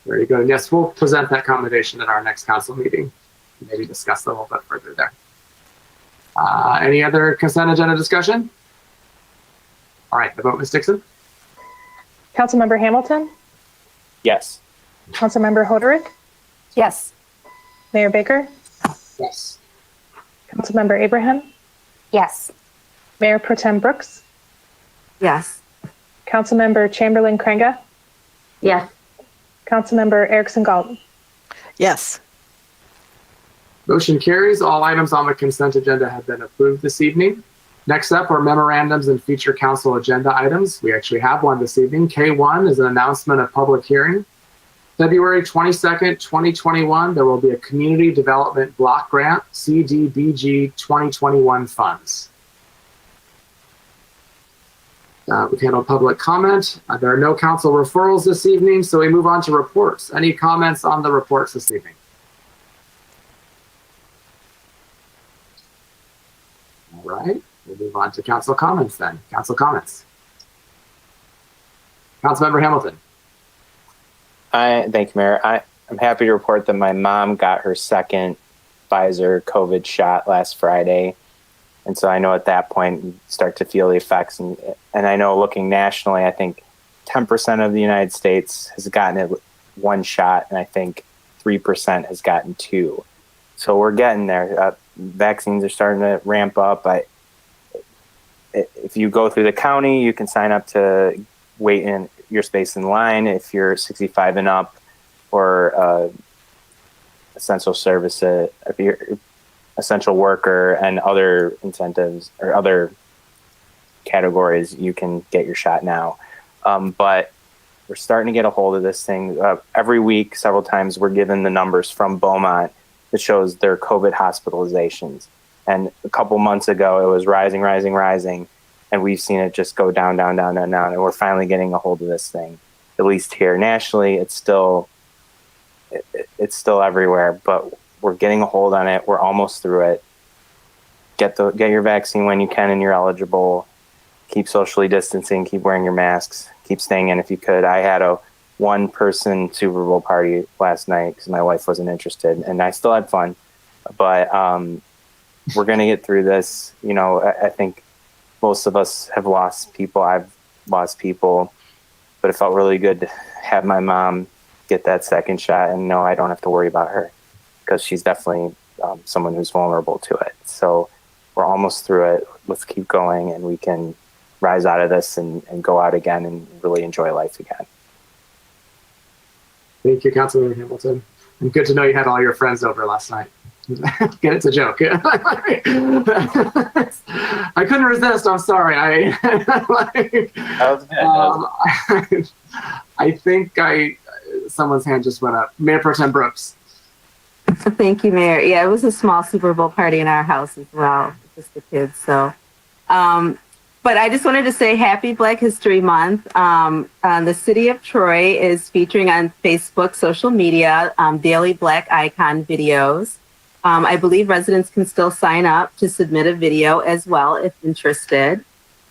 Very good. Yes, we'll present that commendation at our next council meeting. Maybe discuss a little bit further there. Any other consent agenda discussion? All right, the vote, Ms. Dixon. Councilmember Hamilton, Yes. Councilmember Hoderick, Yes. Mayor Baker, Yes. Councilmember Abraham, Yes. Mayor Pro Tem Brooks, Yes. Councilmember Chamberlain-Craig, Yes. Councilmember Erickson Galt. Yes. Motion carries. All items on the consent agenda have been approved this evening. Next up are memorandums and future council agenda items. We actually have one this evening. K1 is an announcement of public hearing. February 22nd, 2021, there will be a Community Development Block Grant, CDBG 2021 funds. We've handled public comment. There are no council referrals this evening, so we move on to reports. Any comments on the reports this evening? All right, we'll move on to council comments then. Council comments. Councilmember Hamilton. Thank you, Mayor. I'm happy to report that my mom got her second Pfizer COVID shot last Friday. And so I know at that point you start to feel the effects. And I know looking nationally, I think 10% of the United States has gotten it one shot, and I think 3% has gotten two. So we're getting there. Vaccines are starting to ramp up. If you go through the county, you can sign up to wait in your space in line if you're 65 and up, or essential service, if you're essential worker and other incentives or other categories, you can get your shot now. But we're starting to get a hold of this thing. Every week, several times, we're given the numbers from Beaumont that shows their COVID hospitalizations. And a couple months ago, it was rising. And we've seen it just go down. And we're finally getting a hold of this thing. At least here nationally, it's still everywhere, but we're getting a hold on it. We're almost through it. Get your vaccine when you can and you're eligible. Keep socially distancing, keep wearing your masks, keep staying in if you could. I had a one-person Super Bowl party last night because my wife wasn't interested, and I still had fun. But we're going to get through this. You know, I think most of us have lost people. I've lost people, but it felt really good to have my mom get that second shot and know I don't have to worry about her, because she's definitely someone who's vulnerable to it. So we're almost through it. Let's keep going, and we can rise out of this and go out again and really enjoy life again. Thank you, Councilor Hamilton. And good to know you had all your friends over last night. Get it's a joke. I couldn't resist. I'm sorry. That was good. I think someone's hand just went up. Mayor Pro Tem Brooks. Thank you, Mayor. Yeah, it was a small Super Bowl party in our house as well, just the kids. So, but I just wanted to say Happy Black History Month. The City of Troy is featuring on Facebook, social media, daily Black icon videos. I believe residents can still sign up to submit a video as well if interested.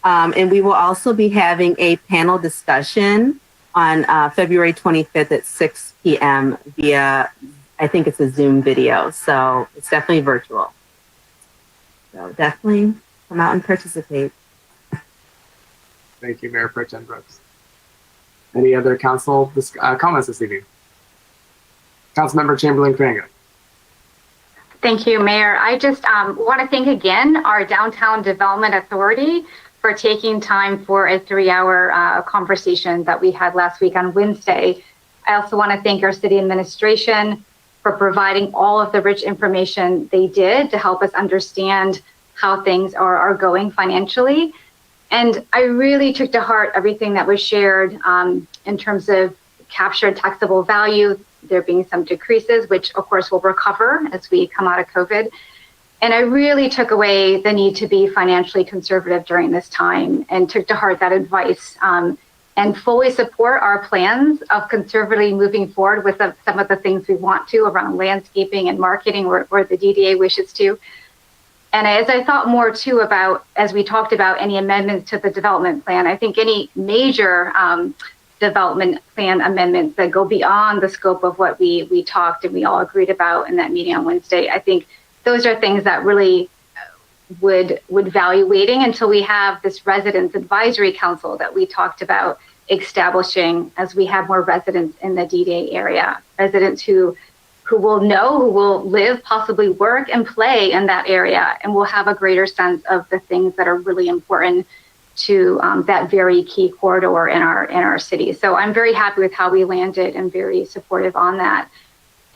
And we will also be having a panel discussion on February 25th at 6 p.m. via, I think it's a Zoom video. So it's definitely virtual. So definitely come out and participate. Thank you, Mayor Pro Tem Brooks. Any other council comments this evening? Councilmember Chamberlain Cranga. Thank you, Mayor. I just want to thank again our Downtown Development Authority for taking time for a 3-hour conversation that we had last week on Wednesday. I also want to thank our city administration for providing all of the rich information they did to help us understand how things are going financially. And I really took to heart everything that was shared in terms of captured taxable value, there being some decreases, which of course will recover as we come out of COVID. And I really took away the need to be financially conservative during this time and took to heart that advice and fully support our plans of conservatively moving forward with some of the things we want to around landscaping and marketing or the DDA wishes to. And as I thought more too about, as we talked about any amendments to the development plan, I think any major development plan amendments that go beyond the scope of what we talked and we all agreed about in that meeting on Wednesday, I think those are things that really would value waiting until we have this residents advisory council that we talked about establishing as we have more residents in the DDA area, residents who will know, who will live, possibly work and play in that area, and will have a greater sense of the things that are really important to that very key corridor in our city. So I'm very happy with how we landed and very supportive on that.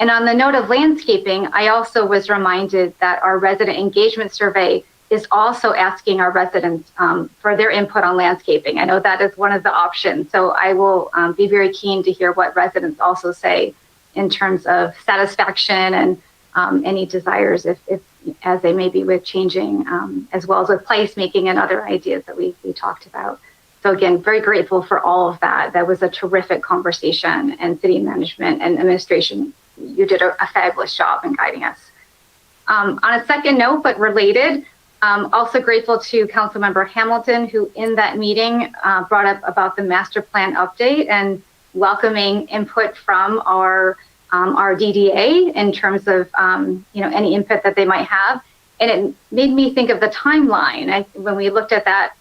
And on the note of landscaping, I also was reminded that our resident engagement survey is also asking our residents for their input on landscaping. I know that is one of the options. So I will be very keen to hear what residents also say in terms of satisfaction and any desires if as they may be with changing, as well as with placemaking and other ideas that we talked about. So again, very grateful for all of that. That was a terrific conversation, and city management and administration, you did a fabulous job in guiding us. On a second note, but related, also grateful to Councilmember Hamilton, who in that meeting brought up about the master plan update and welcoming input from our DDA in terms of any input that they might have. And it made me think of the timeline. When we looked at that,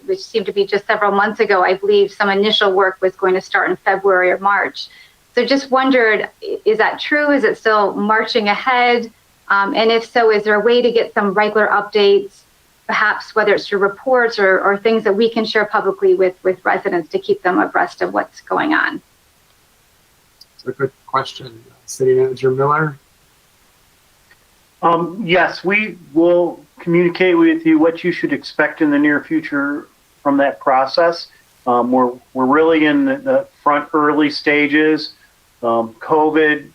which seemed to be just several months ago, I believe some initial work was going to start in February or March. So just wondered, is that true? Is it still marching ahead? And if so, is there a way to get some regular updates, perhaps whether it's through reports or things that we can share publicly with residents to keep them abreast of what's going on? It's a good question. City Manager Miller? Yes, we will communicate with you what you should expect in the near future from that process. We're really in the front early stages. COVID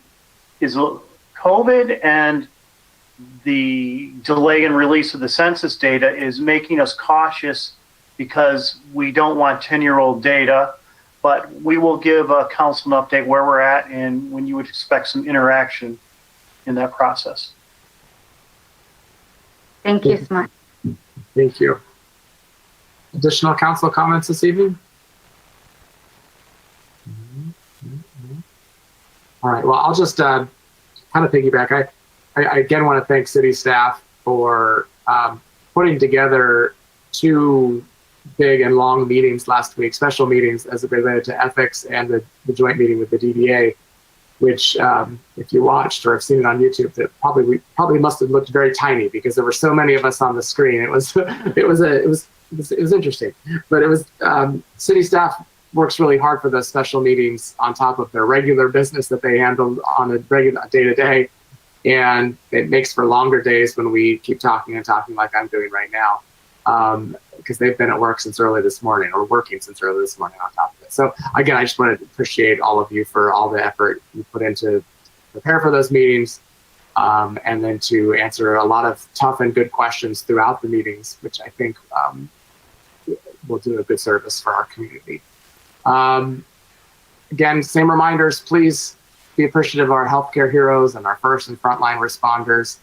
and the delay in release of the census data is making us cautious because we don't want 10-year-old data, but we will give a council an update where we're at and when you would expect some interaction in that process. Thank you so much. Thank you. Additional council comments this evening? All right, well, I'll just kind of piggyback. I again want to thank city staff for putting together 2 big and long meetings last week, special meetings as it related to ethics and the joint meeting with the DDA, which if you watched or have seen it on YouTube, that probably must have looked very tiny because there were so many of us on the screen. It was interesting, but it was city staff works really hard for those special meetings on top of their regular business that they handle on a regular day-to-day. And it makes for longer days when we keep talking and talking like I'm doing right now, because they've been at work since early this morning or working since early this morning on top of it. So again, I just want to appreciate all of you for all the effort you put into prepare for those meetings, and then to answer a lot of tough and good questions throughout the meetings, which I think will do a good service for our community. Again, same reminders, please be appreciative of our healthcare heroes and our first and frontline responders.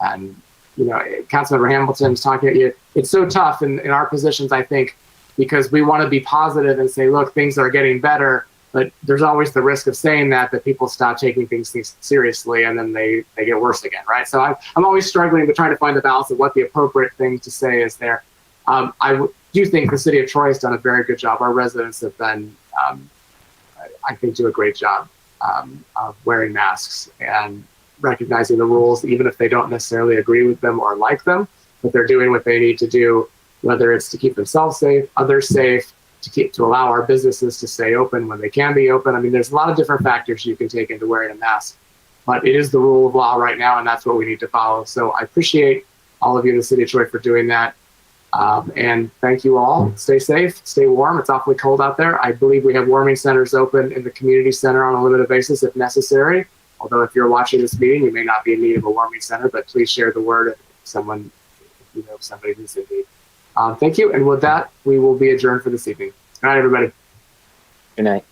And, you know, Councilmember Hamilton's talking at you. It's so tough in our positions, I think, because we want to be positive and say, look, things are getting better, but there's always the risk of saying that people stop taking things seriously and then they get worse again, right? So I'm always struggling to try to find the balance of what the appropriate thing to say is there. I do think the city of Troy has done a very good job. Our residents have been, I think, do a great job of wearing masks and recognizing the rules, even if they don't necessarily agree with them or like them, but they're doing what they need to do, whether it's to keep themselves safe, others safe, to allow our businesses to stay open when they can be open. I mean, there's a lot of different factors you can take into wearing a mask, but it is the rule of law right now, and that's what we need to follow. So I appreciate all of you in the city of Troy for doing that. And thank you all. Stay safe, stay warm. It's awfully cold out there. I believe we have warming centers open in the community center on a limited basis if necessary. Although if you're watching this meeting, you may not be in need of a warming center, but please share the word if you know somebody who's in need. Thank you. And with that, we will be adjourned for this evening. Good night, everybody. Good night.